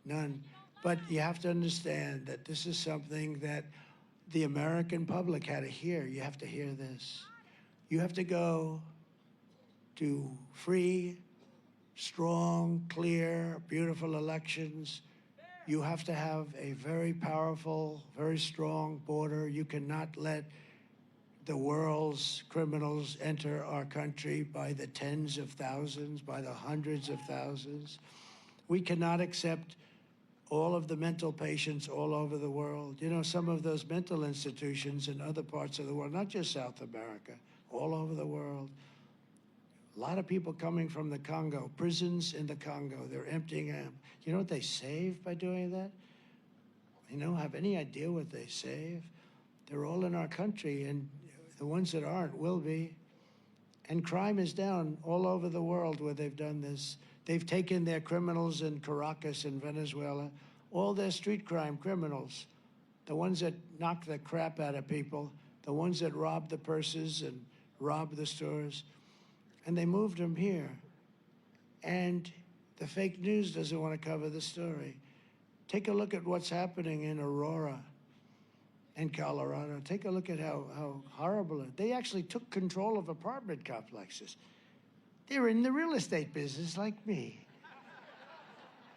none. But you have to understand that this is something that the American public had to hear. You have to hear this. You have to go to free, strong, clear, beautiful elections. You have to have a very powerful, very strong border. You cannot let the world's criminals enter our country by the tens of thousands, by the hundreds of thousands. We cannot accept all of the mental patients all over the world. You know, some of those mental institutions in other parts of the world, not just South America, all over the world. A lot of people coming from the Congo, prisons in the Congo, they're emptying them. You know what they save by doing that? You know, have any idea what they save? They're all in our country, and the ones that aren't will be. And crime is down all over the world where they've done this. They've taken their criminals in Caracas in Venezuela, all their street crime criminals, the ones that knock the crap out of people, the ones that rob the purses and rob the stores, and they moved them here. And the fake news doesn't want to cover the story. Take a look at what's happening in Aurora in Colorado. Take a look at how horrible it is. They actually took control of apartment complexes. They're in the real estate business like me.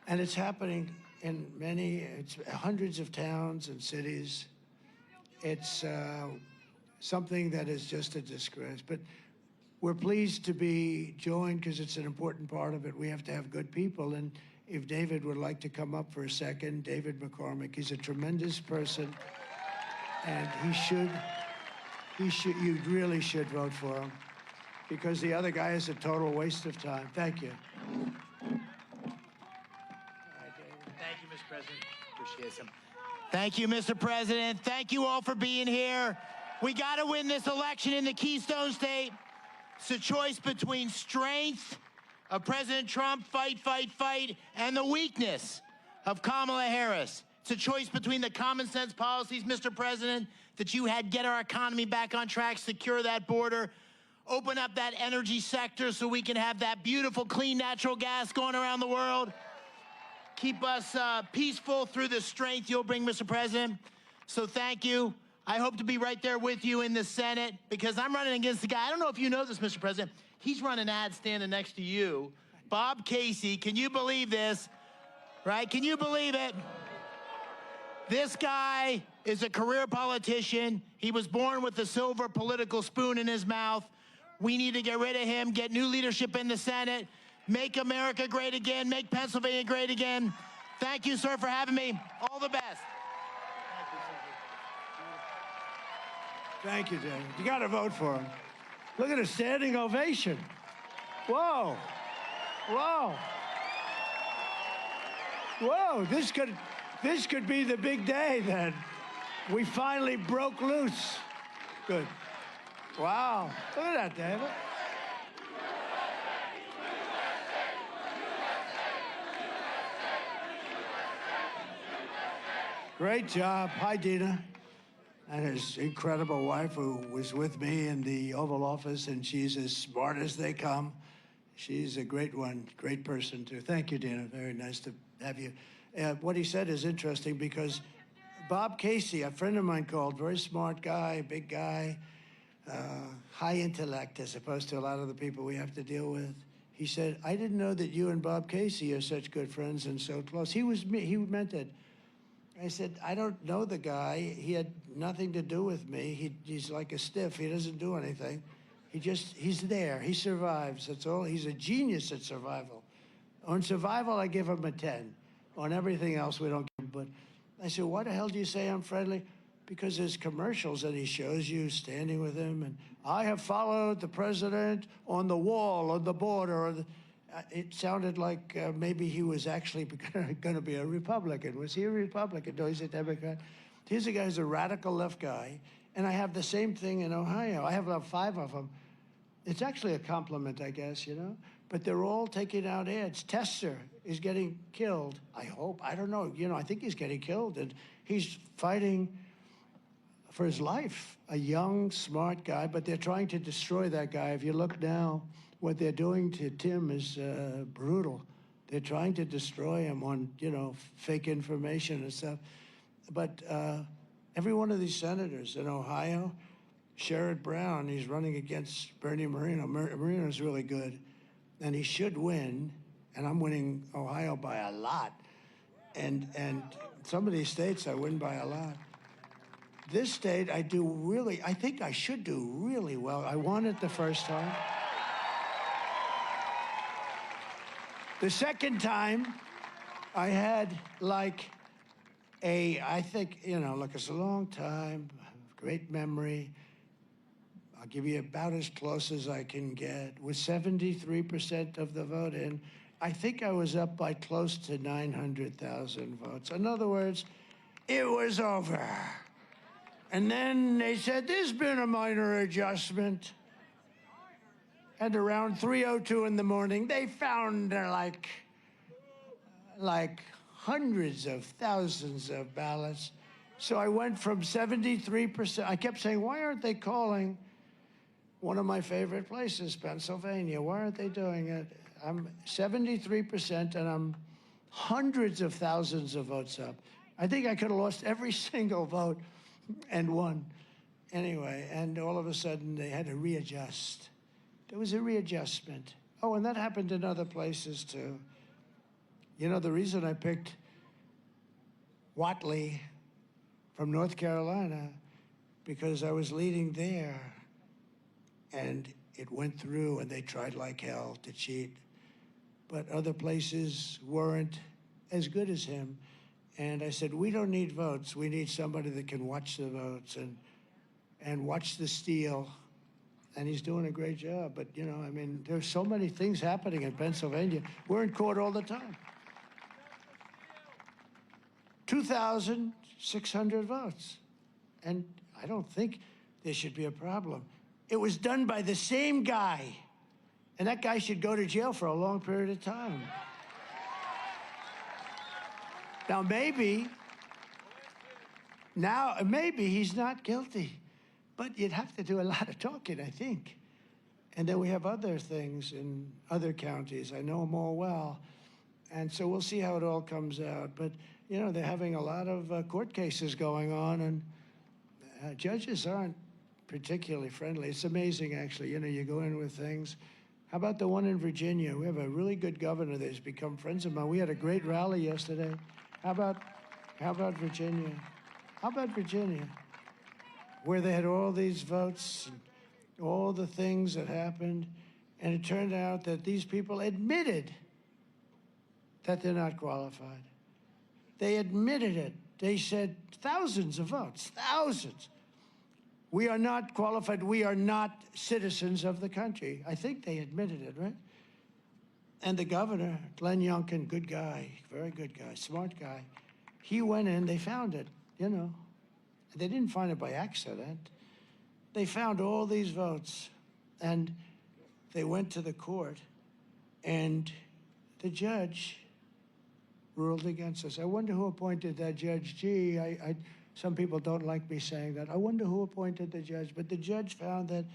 And it's happening in it's hundreds of towns and cities. It's something that is just a disgrace. But we're pleased to be joined because it's an important part of it. We have to have good people. And if David would like to come up for a second, David McCormick, he's a tremendous person. And you really should vote for him, because the other guy is a total waste of time. Thank you. Thank you, Mr. President. Appreciate it. Thank you, Mr. President. Thank you all for being here. We got to win this election in the Keystone State. It's a choice between strength of President Trump, fight, fight, fight, and the weakness of Kamala Harris. It's a choice between the common sense policies, Mr. President, that you had, get our economy back on track, secure that border, open up that energy sector so we can have that beautiful, clean natural gas going around the world, keep us peaceful through the strength you'll bring, Mr. President. So thank you. I hope to be right there with you in the Senate, because I'm running against the guy. I don't know if you know this, Mr. President. He's running ads standing next to you. Bob Casey, can you believe this? Right? Can you believe it? This guy is a career politician. He was born with a silver political spoon in his mouth. We need to get rid of him, get new leadership in the Senate, make America great again, make Pennsylvania great again. Thank you, sir, for having me. All the best. Thank you, David. You got to vote for him. Look at a standing ovation. Whoa. Whoa. Whoa, this could be the big day then. We finally broke loose. Good. Wow. Look at that, David. Great job. Hi, Dina. And his incredible wife, who was with me in the Oval Office, and she's as smart as they come. She's a great one, great person, too. Thank you, Dina. Very nice to have you. What he said is interesting, because Bob Casey, a friend of mine, called, very smart guy, big guy, high intellect, as opposed to a lot of the people we have to deal with. He said, I didn't know that you and Bob Casey are such good friends and so close. He meant it. I said, I don't know the guy. He had nothing to do with me. He's like a stiff. He doesn't do anything. He's there. He survives. That's all. He's a genius at survival. On survival, I give him a 10. On everything else, we don't give him. But I said, why the hell do you say I'm friendly? Because there's commercials that he shows you standing with him. And I have followed the president on the wall, on the border. It sounded like maybe he was actually going to be a Republican. Was he a Republican? No, he's a Democrat. Here's a guy who's a radical left guy. And I have the same thing in Ohio. I have about 5 of them. It's actually a compliment, I guess, you know? But they're all taking out ads. Tester is getting killed, I hope. I don't know. You know, I think he's getting killed. And he's fighting for his life. A young, smart guy. But they're trying to destroy that guy. If you look now, what they're doing to Tim is brutal. They're trying to destroy him on, you know, fake information and stuff. But every one of these senators in Ohio, Sherrod Brown, he's running against Bernie Moreno. Moreno's really good, and he should win. And I'm winning Ohio by a lot. And some of these states I win by a lot. This state I think I should do really well. I won it the first time. The second time, I had I think, look, it's a long time, great memory. I'll give you about as close as I can get. With 73% of the vote in, I think I was up by close to 900,000 votes. In other words, it was over. And then they said, there's been a minor adjustment. And around 3:02 in the morning, they found like hundreds of thousands of ballots. So I went from 73%. I kept saying, why aren't they calling one of my favorite places, Pennsylvania? Why aren't they doing it? I'm 73% and I'm hundreds of thousands of votes up. I think I could have lost every single vote and won. Anyway, and all of a sudden they had to readjust. There was a readjustment. Oh, and that happened in other places too. The reason I picked Whatley from North Carolina, because I was leading there, and it went through, and they tried like hell to cheat. But other places weren't as good as him. And I said, we don't need votes. We need somebody that can watch the votes and watch the steal. And he's doing a great job. But, there's so many things happening in Pennsylvania. We're in court all the time. 2,600 votes. And I don't think there should be a problem. It was done by the same guy. And that guy should go to jail for a long period of time. Now, maybe he's not guilty. But you'd have to do a lot of talking, I think. And then we have other things in other counties. I know them all well. And so we'll see how it all comes out. But, they're having a lot of court cases going on, and judges aren't particularly friendly. It's amazing, actually. You go in with things. How about the one in Virginia? We have a really good governor that's become friends of mine. We had a great rally yesterday. How about Virginia? How about Virginia? Where they had all these votes and all the things that happened, and it turned out that these people admitted that they're not qualified. They admitted it. They said thousands of votes, thousands. We are not qualified. We are not citizens of the country. I think they admitted it, right? And the governor, Glenn Youngkin, good guy, very good guy, smart guy, he went in, they found it, They didn't find it by accident. They found all these votes, and they went to the court, and the judge ruled against us. I wonder who appointed that judge. Gee, some people don't like me saying that. I wonder who appointed the judge, but the judge found that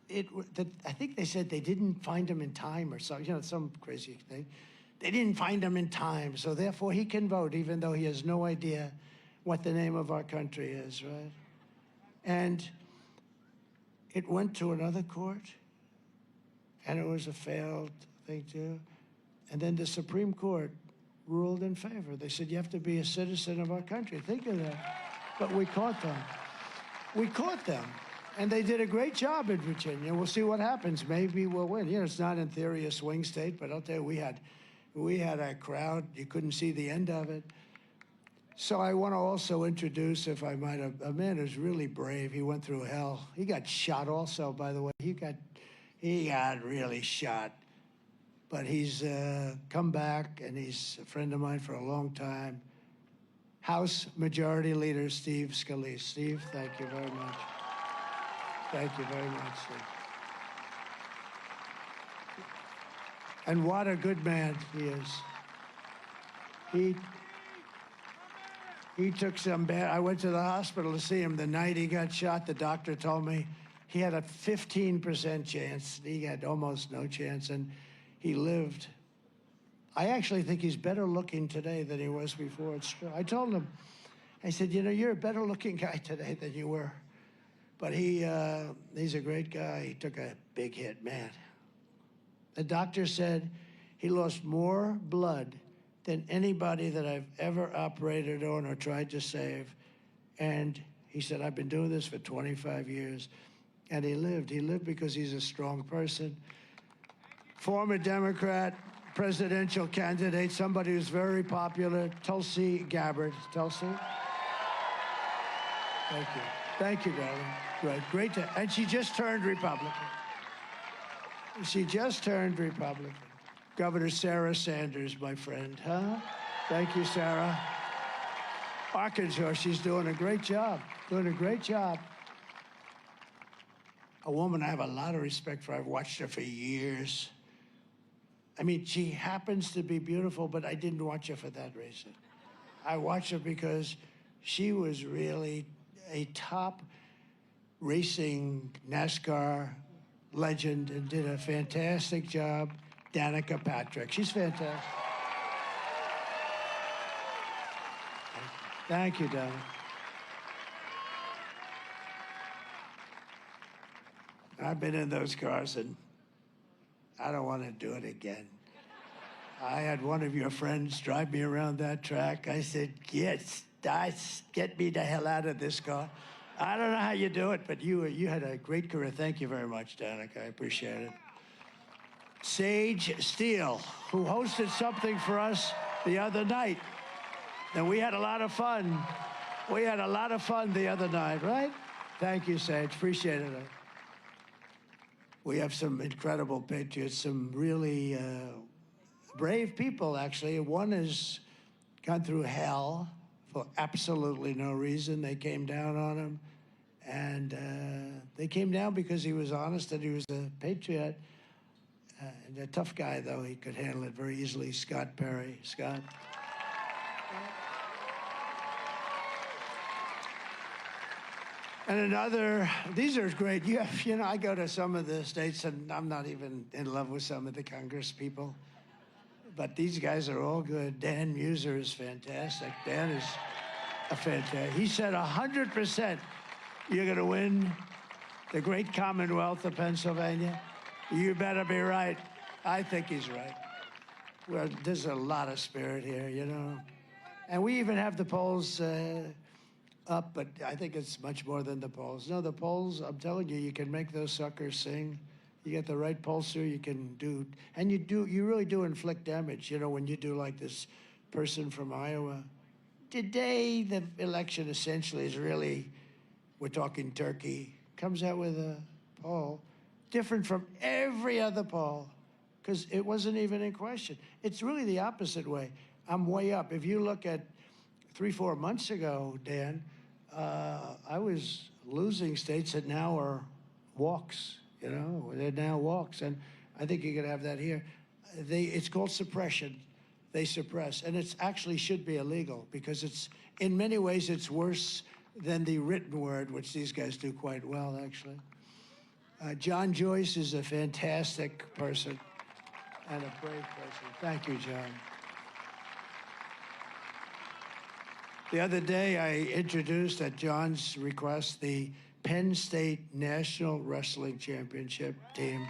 I think they said they didn't find him in time or something, some crazy thing. They didn't find him in time, so therefore he can vote, even though he has no idea what the name of our country is, right? And it went to another court, and it was a failed thing too. And then the Supreme Court ruled in favor. They said, you have to be a citizen of our country. Think of that. But we caught them. We caught them. And they did a great job in Virginia. We'll see what happens. Maybe we'll win. It's not in theory a swing state, but I'll tell you, we had a crowd. You couldn't see the end of it. So I want to also introduce, if I might, a man who's really brave. He went through hell. He got shot also, by the way. He got really shot. But he's come back, and he's a friend of mine for a long time. House Majority Leader Steve Scalise. Steve, thank you very much. Thank you very much, Steve. And what a good man he is. He took some bad. I went to the hospital to see him the night he got shot. The doctor told me he had a 15% chance. He had almost no chance, and he lived. I actually think he's better looking today than he was before. It's true. I told him, I said, you're a better looking guy today than you were. But he's a great guy. He took a big hit, man. The doctor said he lost more blood than anybody that I've ever operated on or tried to save. And he said, I've been doing this for 25 years. And he lived. He lived because he's a strong person. Former Democrat, presidential candidate, somebody who's very popular, Tulsi Gabbard. Tulsi? Thank you. Thank you, darling. Great to, and she just turned Republican. She just turned Republican. Governor Sarah Sanders, my friend, huh? Thank you, Sarah. Arkansas, she's doing a great job, doing a great job. A woman I have a lot of respect for. I've watched her for years. I mean, she happens to be beautiful, but I didn't watch her for that reason. I watched her because she was really a top racing NASCAR legend and did a fantastic job. Danica Patrick, she's fantastic. Thank you, Danica. I've been in those cars, and I don't want to do it again. I had one of your friends drive me around that track. I said, yes, get me the hell out of this car. I don't know how you do it, but you had a great career. Thank you very much, Danica. I appreciate it. Sage Steele, who hosted something for us the other night. And we had a lot of fun. We had a lot of fun the other night, right? Thank you, Sage. Appreciate it. We have some incredible patriots, some really brave people, actually. One has gone through hell for absolutely no reason. They came down on him, and they came down because he was honest and he was a patriot. And a tough guy, though. He could handle it very easily. Scott Perry. Scott? And another, these are great. You know, I go to some of the states, and I'm not even in love with some of the Congress people. But these guys are all good. Dan Muser is fantastic. Dan is a fantastic. He said 100% you're going to win the great Commonwealth of Pennsylvania. You better be right. I think he's right. Well, there's a lot of spirit here, you know. And we even have the polls up, but I think it's much more than the polls. No, the polls, I'm telling you, you can make those suckers sing. You get the right pollster, you can do, and you really do inflict damage, you know, when you do like this person from Iowa. Today, the election essentially is really, we're talking Turkey, comes out with a poll different from every other poll, because it wasn't even in question. It's really the opposite way. I'm way up. If you look at 3-4 months ago, Dan, I was losing states that now are walks, you know, they're now walks, and I think you're gonna have that here. It's called suppression. They suppress, and it actually should be illegal, because it's, in many ways, it's worse than the written word, which these guys do quite well, actually. John Joyce is a fantastic person and a brave person. Thank you, John. The other day, I introduced, at John's request, the Penn State National Wrestling Championship team.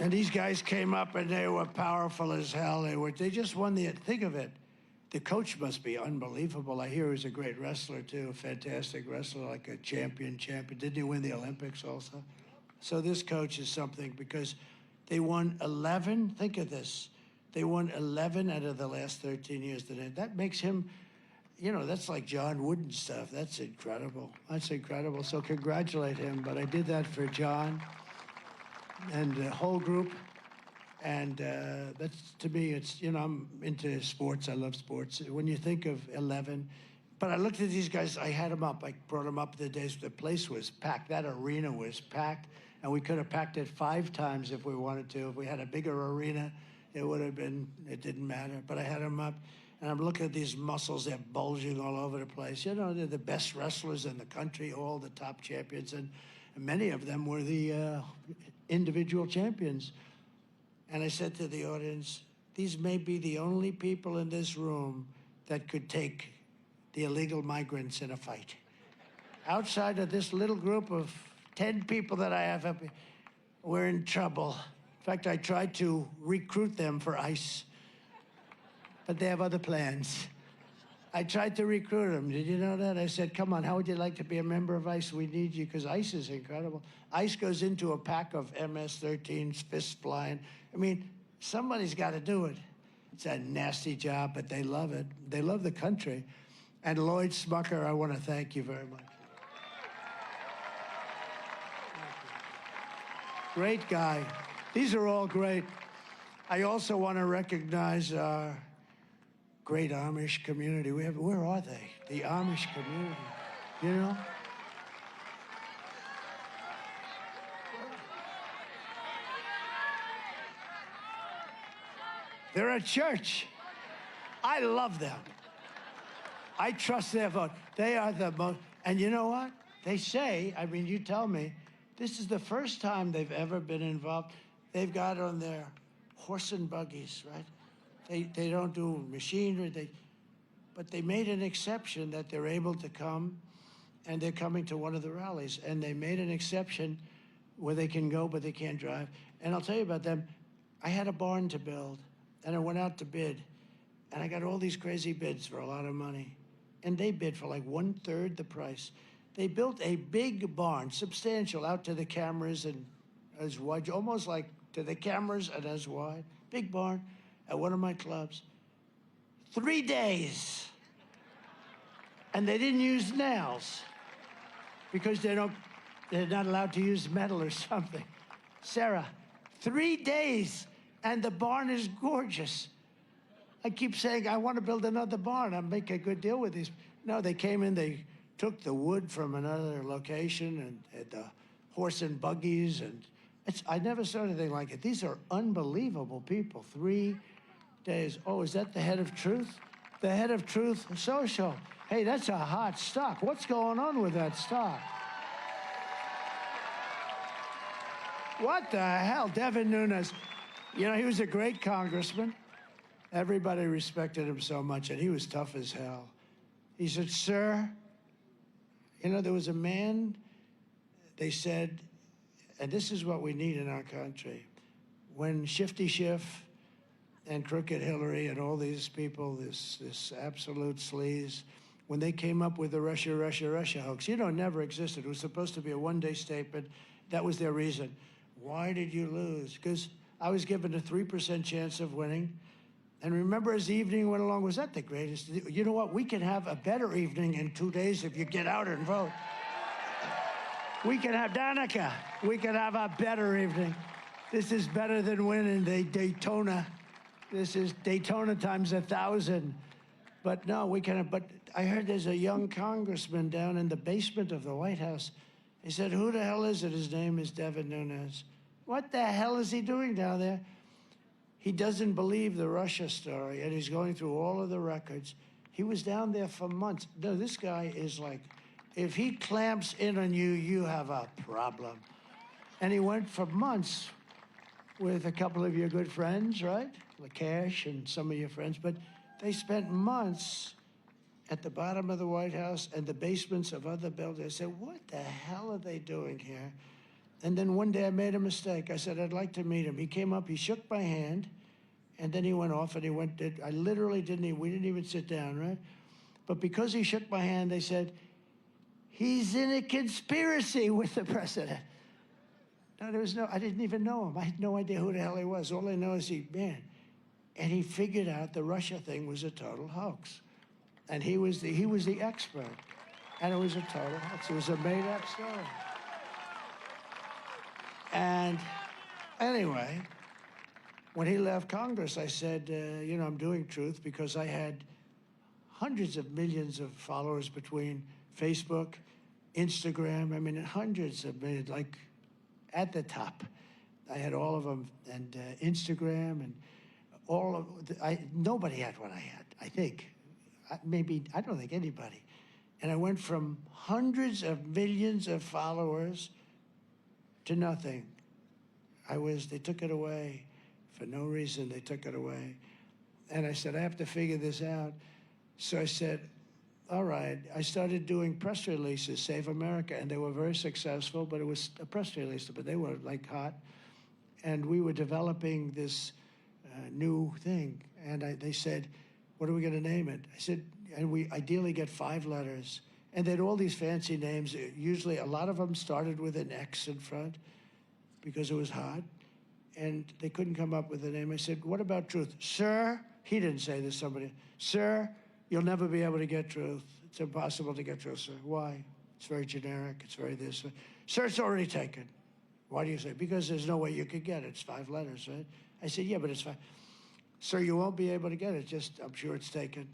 And these guys came up, and they were powerful as hell. They just won the, think of it. The coach must be unbelievable. I hear he's a great wrestler, too, a fantastic wrestler, like a champion. Didn't he win the Olympics also? So this coach is something, because they won 11, think of this, they won 11 out of the last 13 years. That makes him, you know, that's like John Wooden stuff. That's incredible. That's incredible. So congratulate him. But I did that for John and the whole group. And that's, to me, it's, you know, I'm into sports. I love sports. When you think of 11, but I looked at these guys, I had them up. I brought them up the days, the place was packed. That arena was packed, and we could have packed it 5 times if we wanted to. If we had a bigger arena, it would have been, it didn't matter. But I had them up, and I'm looking at these muscles. They're bulging all over the place. You know, they're the best wrestlers in the country, all the top champions, and many of them were the individual champions. And I said to the audience, these may be the only people in this room that could take the illegal migrants in a fight. Outside of this little group of 10 people that I have up here, we're in trouble. In fact, I tried to recruit them for ICE, but they have other plans. I tried to recruit him. Did you know that? I said, come on, how would you like to be a member of ICE? We need you, because ICE is incredible. ICE goes into a pack of MS-13s, fists flying. I mean, somebody's got to do it. It's a nasty job, but they love it. They love the country. And Lloyd Smucker, I want to thank you very much. Great guy. These are all great. I also want to recognize our great Amish community. Where are they? The Amish community, you know? They're a church. I love them. I trust their vote. They are the most, and you know what? They say, I mean, you tell me, this is the first time they've ever been involved. They've got on their horse and buggies, right? They don't do machinery, but they made an exception that they're able to come, and they're coming to one of the rallies. And they made an exception where they can go, but they can't drive. And I'll tell you about them. I had a barn to build, and I went out to bid, and I got all these crazy bids for a lot of money. And they bid for like 1/3 the price. They built a big barn, substantial, out to the cameras and as wide, almost like to the cameras and as wide. Big barn at one of my clubs. 3 days. And they didn't use nails because they're not allowed to use metal or something. Sarah, 3 days, and the barn is gorgeous. I keep saying, I want to build another barn. I'll make a good deal with these. No, they came in, they took the wood from another location and the horse and buggies. And I never saw anything like it. These are unbelievable people. 3 days. Oh, is that the head of Truth? The head of Truth Social. Hey, that's a hot stock. What's going on with that stock? What the hell? Devin Nunes. You know, he was a great congressman. Everybody respected him so much, and he was tough as hell. He said, sir, you know, there was a man, they said, and this is what we need in our country. When Shifty Schiff and Crooked Hillary and all these people, this absolute sleaze, when they came up with the Russia, Russia, Russia hoax, you know, it never existed. It was supposed to be a one-day statement. That was their reason. Why did you lose? Because I was given a 3% chance of winning. And remember, as the evening went along, was that the greatest? You know what? We can have a better evening in 2 days if you get out and vote. We can have, Danica, we can have a better evening. This is better than winning the Daytona. This is Daytona times 1,000. But no, we can have, but I heard there's a young congressman down in the basement of the White House. He said, who the hell is it? His name is Devin Nunes. What the hell is he doing down there? He doesn't believe the Russia story, and he's going through all of the records. He was down there for months. No, this guy is like, if he clamps in on you, you have a problem. And he went for months with a couple of your good friends, right? Lakash and some of your friends, but they spent months at the bottom of the White House and the basements of other buildings. I said, what the hell are they doing here? And then one day I made a mistake. I said, I'd like to meet him. He came up, he shook my hand, and then he went off and he went, I literally we didn't even sit down, right? But because he shook my hand, they said, he's in a conspiracy with the president. No, I didn't even know him. I had no idea who the hell he was. All I know is and he figured out the Russia thing was a total hoax. And he was the expert. And it was a total hoax. It was a made-up story. And anyway, when he left Congress, I said, you know, I'm doing Truth because I had hundreds of millions of followers between Facebook, Instagram, I mean, hundreds of millions, like at the top. I had all of them, and Instagram, and all of, nobody had what I had, I think. Maybe, I don't think anybody. And I went from hundreds of millions of followers to nothing. They took it away. For no reason, they took it away. And I said, I have to figure this out. So I said, all right. I started doing press releases, Save America, and they were very successful, but it was a press release, but they were like hot. And we were developing this new thing. And they said, what are we going to name it? I said, and we ideally get 5 letters. And they had all these fancy names. Usually, a lot of them started with an X in front because it was hard. And they couldn't come up with a name. I said, what about Truth? Sir, he didn't say this, somebody. Sir, you'll never be able to get Truth. It's impossible to get Truth, sir. Why? It's very generic. It's very this. Sir, it's already taken. Why do you say? Because there's no way you could get it. It's 5 letters, right? I said, yeah, but it's 5. Sir, you won't be able to get it. Just, I'm sure it's taken.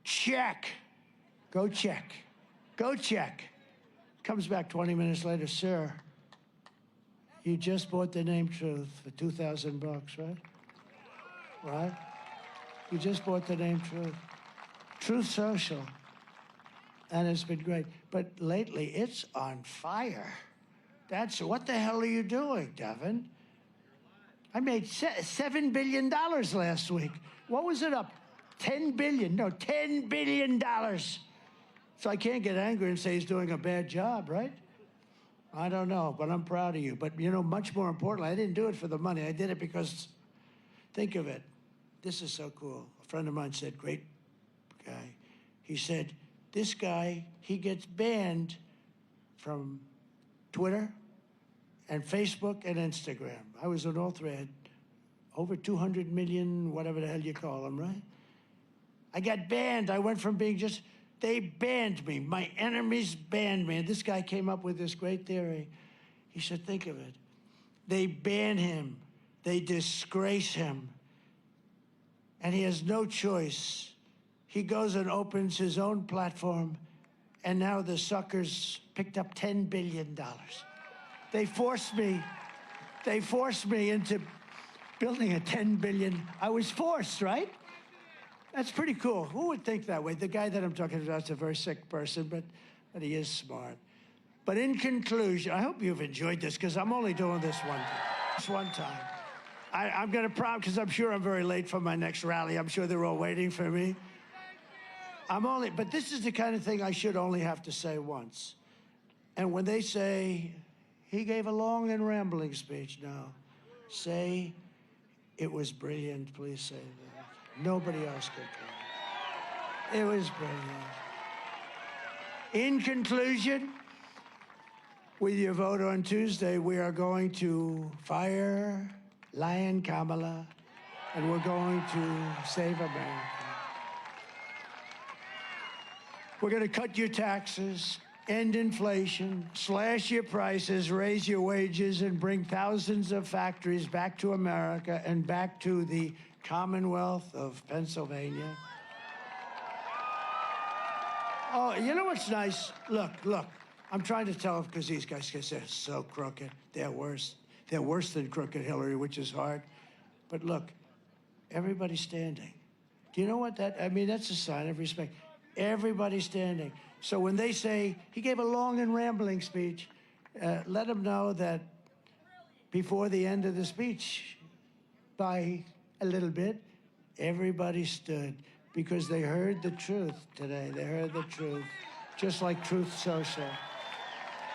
Check. Go check. Go check. Comes back 20 minutes later, sir, you just bought the name Truth for $2,000, right? Right? You just bought the name Truth. Truth Social. And it's been great. But lately, it's on fire. What the hell are you doing, Devin? I made $7 billion last week. What was it up? 10 billion? No, $10 billion. So I can't get angry and say he's doing a bad job, right? I don't know, but I'm proud of you. But, you know, much more importantly, I didn't do it for the money. I did it because, think of it. This is so cool. A friend of mine said, great guy. He said, this guy, he gets banned from Twitter and Facebook and Instagram. I was on all 3. I had over 200 million, whatever the hell you call them, right? I got banned. I went from being just... They banned me. My enemies banned me. And this guy came up with this great theory. He said, think of it. They ban him. They disgrace him. And he has no choice. He goes and opens his own platform, and now the suckers picked up $10 billion. They forced me into building a $10 billion. I was forced, right? That's pretty cool. Who would think that way? The guy that I'm talking about is a very sick person, but he is smart. But in conclusion, I hope you've enjoyed this, because I'm only doing this one time. I'm going to promise, because I'm sure I'm very late for my next rally. I'm sure they're all waiting for me. But this is the kind of thing I should only have to say once. And when they say, he gave a long and rambling speech, no. Say, it was brilliant, please say that. Nobody else could do it. It was brilliant. In conclusion, with your vote on Tuesday, we are going to fire Lion Kamala, and we're going to save America. We're going to cut your taxes, end inflation, slash your prices, raise your wages, and bring thousands of factories back to America and back to the Commonwealth of Pennsylvania. Oh, you know what's nice? Look, I'm trying to tell them, because these guys are so crooked. They're worse. They're worse than crooked Hillary, which is hard. But look, everybody's standing. Do you know what that's a sign of respect. Everybody's standing. So when they say, he gave a long and rambling speech, let them know that before the end of the speech, by a little bit, everybody stood, because they heard the truth today. They heard the truth, just like Truth Social.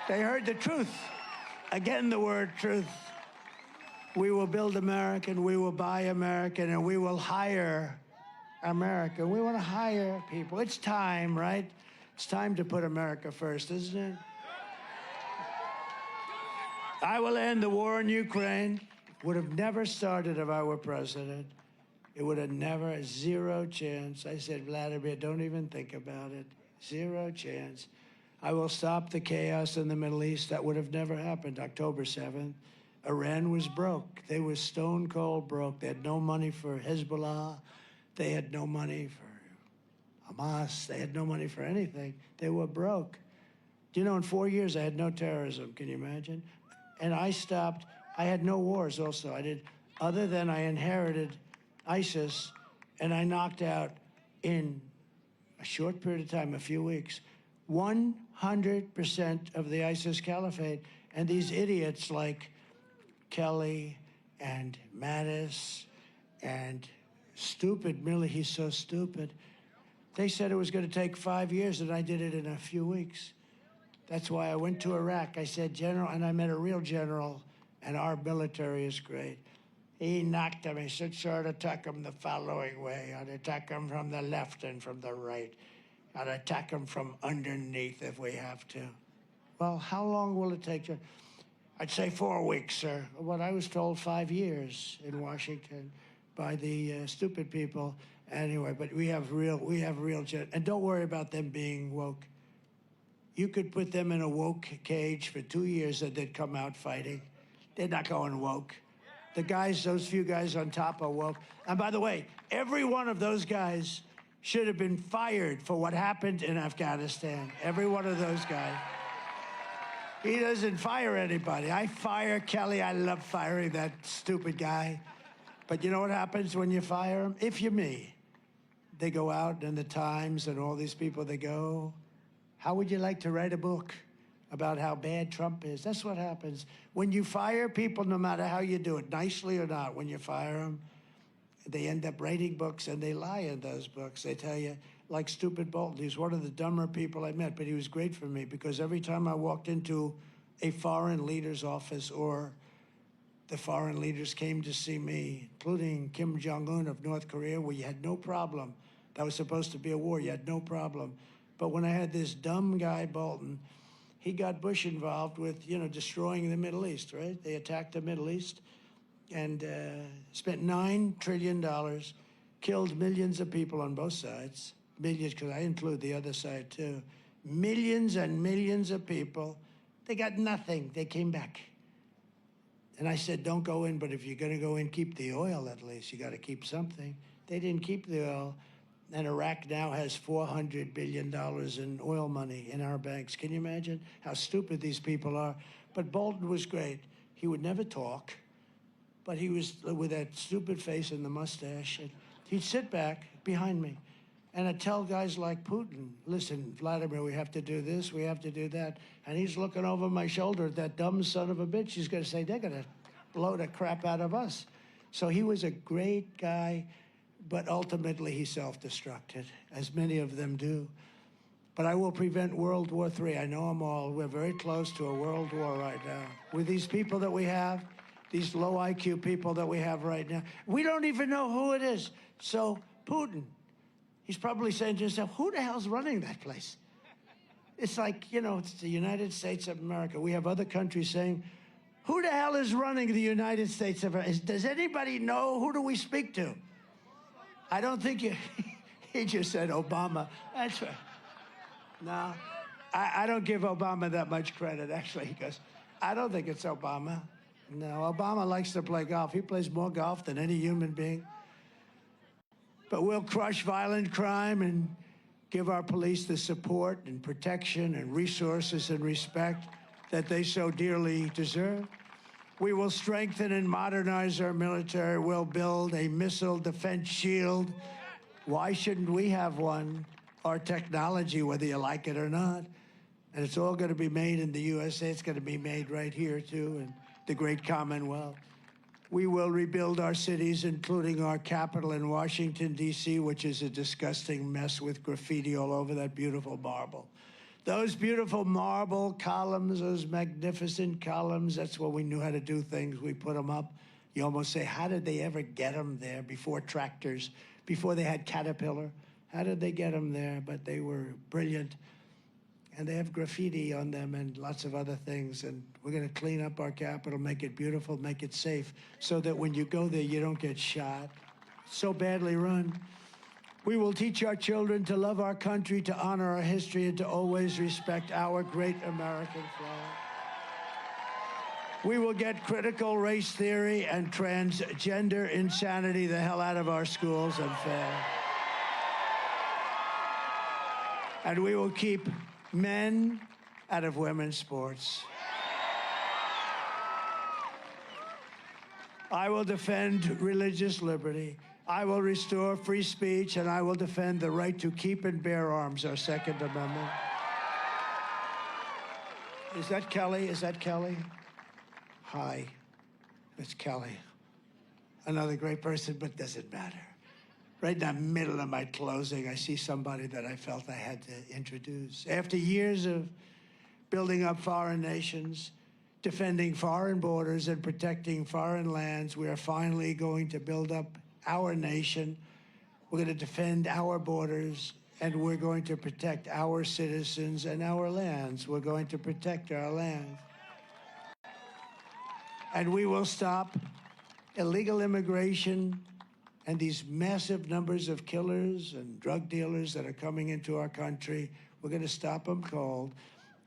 They heard the truth. Again, the word truth. We will build American, we will buy American, and we will hire America. We want to hire people. It's time, right? It's time to put America first, isn't it? I will end the war in Ukraine. Would have never started if I were president. It would have never, 0 chance. I said, Vladimir, don't even think about it. 0 chance. I will stop the chaos in the Middle East. That would have never happened. October 7th, Iran was broke. They were stone cold broke. They had no money for Hezbollah. They had no money for Hamas. They had no money for anything. They were broke. Do you know, in 4 years, I had no terrorism. Can you imagine? And I stopped. I had no wars also. I did, other than I inherited ISIS, and I knocked out, in a short period of time, a few weeks, 100% of the ISIS caliphate. And these idiots like Kelly and Mattis and stupid Milley, he's so stupid. They said it was going to take 5 years, and I did it in a few weeks. That's why I went to Iraq. I said, General, and I met a real general, and our military is great. He knocked him. He said, sir, to attack him the following way. I'd attack him from the left and from the right. I'd attack him from underneath if we have to. Well, how long will it take you? I'd say 4 weeks, sir. What I was told 5 years in Washington by the stupid people. Anyway, but we have real, and don't worry about them being woke. You could put them in a woke cage for 2 years and they'd come out fighting. They're not going woke. The guys, those few guys on top are woke. And by the way, every one of those guys should have been fired for what happened in Afghanistan. Every one of those guys. He doesn't fire anybody. I fire Kelly. I love firing that stupid guy. But you know what happens when you fire him? If you're me, they go out in the Times and all these people, they go, how would you like to write a book about how bad Trump is? That's what happens. When you fire people, no matter how you do it, nicely or not, when you fire them, they end up writing books and they lie in those books. They tell you, like stupid Bolton, he's one of the dumber people I met, but he was great for me because every time I walked into a foreign leader's office or the foreign leaders came to see me, including Kim Jong-un of North Korea, where you had no problem. That was supposed to be a war. You had no problem. But when I had this dumb guy, Bolton, he got Bush involved with, destroying the Middle East, right? They attacked the Middle East and spent $9 trillion, killed millions of people on both sides. Millions, because I include the other side, too. Millions and millions of people. They got nothing. They came back. And I said, don't go in, but if you're going to go in, keep the oil at least. You got to keep something. They didn't keep the oil. And Iraq now has $400 billion in oil money in our banks. Can you imagine how stupid these people are? But Bolton was great. He would never talk, but he was with that stupid face and the mustache. And he'd sit back behind me. And I'd tell guys like Putin, listen, Vladimir, we have to do this, we have to do that. And he's looking over my shoulder at that dumb son of a bitch. He's going to say, they're going to blow the crap out of us. So he was a great guy, but ultimately he self-destructed, as many of them do. But I will prevent World War III. I know them all. We're very close to a world war right now. With these people that we have, these low IQ people that we have right now, we don't even know who it is. So Putin, he's probably saying to himself, who the hell's running that place? It's like, it's the United States of America. We have other countries saying, who the hell is running the United States of America? Does anybody know? Who do we speak to? I don't think he just said Obama. That's right. No, I don't give Obama that much credit, actually. He goes, I don't think it's Obama. No, Obama likes to play golf. He plays more golf than any human being. But we'll crush violent crime and give our police the support and protection and resources and respect that they so dearly deserve. We will strengthen and modernize our military. We'll build a missile defense shield. Why shouldn't we have one? Our technology, whether you like it or not. And it's all going to be made in the USA. It's going to be made right here, too, in the great Commonwealth. We will rebuild our cities, including our capital in Washington, D.C., which is a disgusting mess with graffiti all over that beautiful marble. Those beautiful marble columns, those magnificent columns, that's what we knew how to do things. We put them up. You almost say, how did they ever get them there before tractors, before they had Caterpillar? How did they get them there? But they were brilliant. And they have graffiti on them and lots of other things. And we're going to clean up our Capitol, make it beautiful, make it safe, so that when you go there, you don't get shot. So badly run. We will teach our children to love our country, to honor our history, and to always respect our great American flag. We will get critical race theory and transgender insanity the hell out of our schools and fair. And we will keep men out of women's sports. I will defend religious liberty. I will restore free speech, and I will defend the right to keep and bear arms, our Second Amendment. Is that Kelly? Is that Kelly? Hi, it's Kelly. Another great person, but doesn't matter. Right in the middle of my closing, I see somebody that I felt I had to introduce. After years of building up foreign nations, defending foreign borders and protecting foreign lands. We are finally going to build up our nation. We're going to defend our borders, and we're going to protect our citizens and our lands. We're going to protect our lands. And we will stop illegal immigration and these massive numbers of killers and drug dealers that are coming into our country. We're going to stop them cold.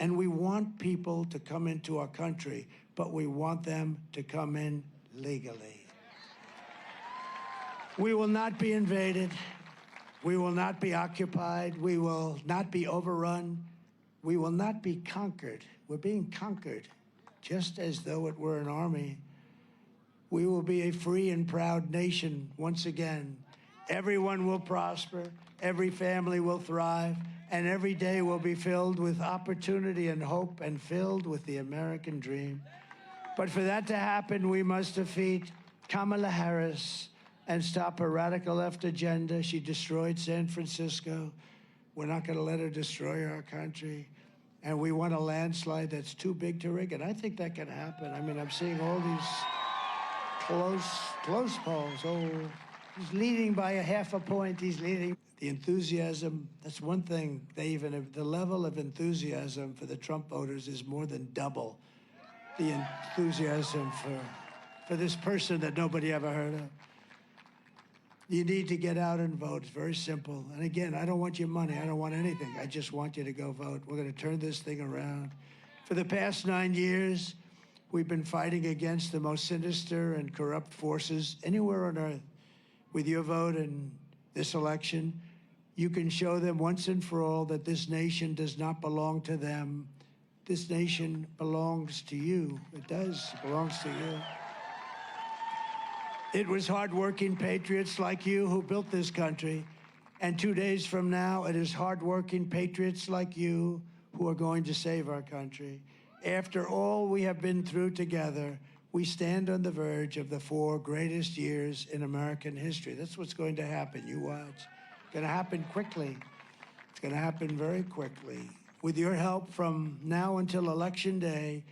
And we want people to come into our country, but we want them to come in legally. We will not be invaded. We will not be occupied. We will not be overrun. We will not be conquered. We're being conquered, just as though it were an army. We will be a free and proud nation once again. Everyone will prosper. Every family will thrive. And every day will be filled with opportunity and hope and filled with the American dream. But for that to happen, we must defeat Kamala Harris and stop her radical left agenda. She destroyed San Francisco. We're not going to let her destroy our country. And we want a landslide that's too big to rig. And I think that can happen. I mean, I'm seeing all these close polls. Oh, he's leading by a half a point. He's leading. The enthusiasm, that's one thing. The level of enthusiasm for the Trump voters is more than double the enthusiasm for this person that nobody ever heard of. You need to get out and vote. It's very simple. And again, I don't want your money. I don't want anything. I just want you to go vote. We're going to turn this thing around. For the past 9 years, we've been fighting against the most sinister and corrupt forces anywhere on earth. With your vote in this election, you can show them once and for all that this nation does not belong to them. This nation belongs to you. It does. It belongs to you. It was hardworking patriots like you who built this country. And 2 days from now, it is hardworking patriots like you who are going to save our country. After all we have been through together, we stand on the verge of the 4 greatest years in American history. That's what's going to happen. You watch. It's going to happen quickly. It's going to happen very quickly. With your help from now until Election Day,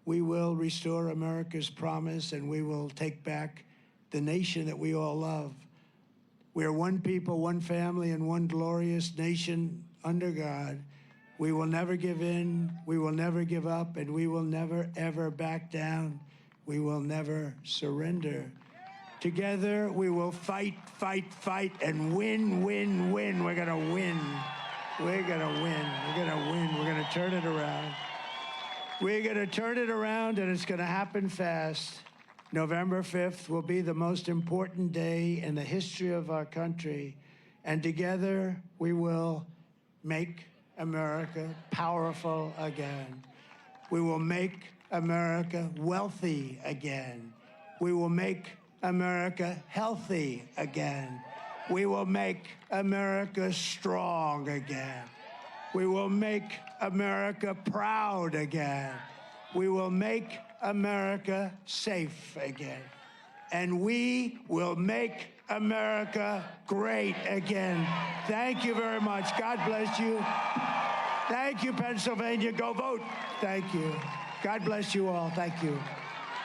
we will restore America's promise and we will take back the nation that we all love. We are one people, one family, and one glorious nation under God. We will never give in, we will never give up, and we will never, ever back down. We will never surrender. Together, we will fight, fight, fight, and win, win, win. We're gonna win. We're gonna win. We're gonna win. We're gonna turn it around. We're gonna turn it around, and it's gonna happen fast. November 5th will be the most important day in the history of our country, and together we will make America powerful again. We will make America wealthy again. We will make America healthy again. We will make America strong again. We will make America proud again. We will make America safe again. And we will make America great again. Thank you very much. God bless you. Thank you, Pennsylvania. Go vote. Thank you. God bless you all. Thank you.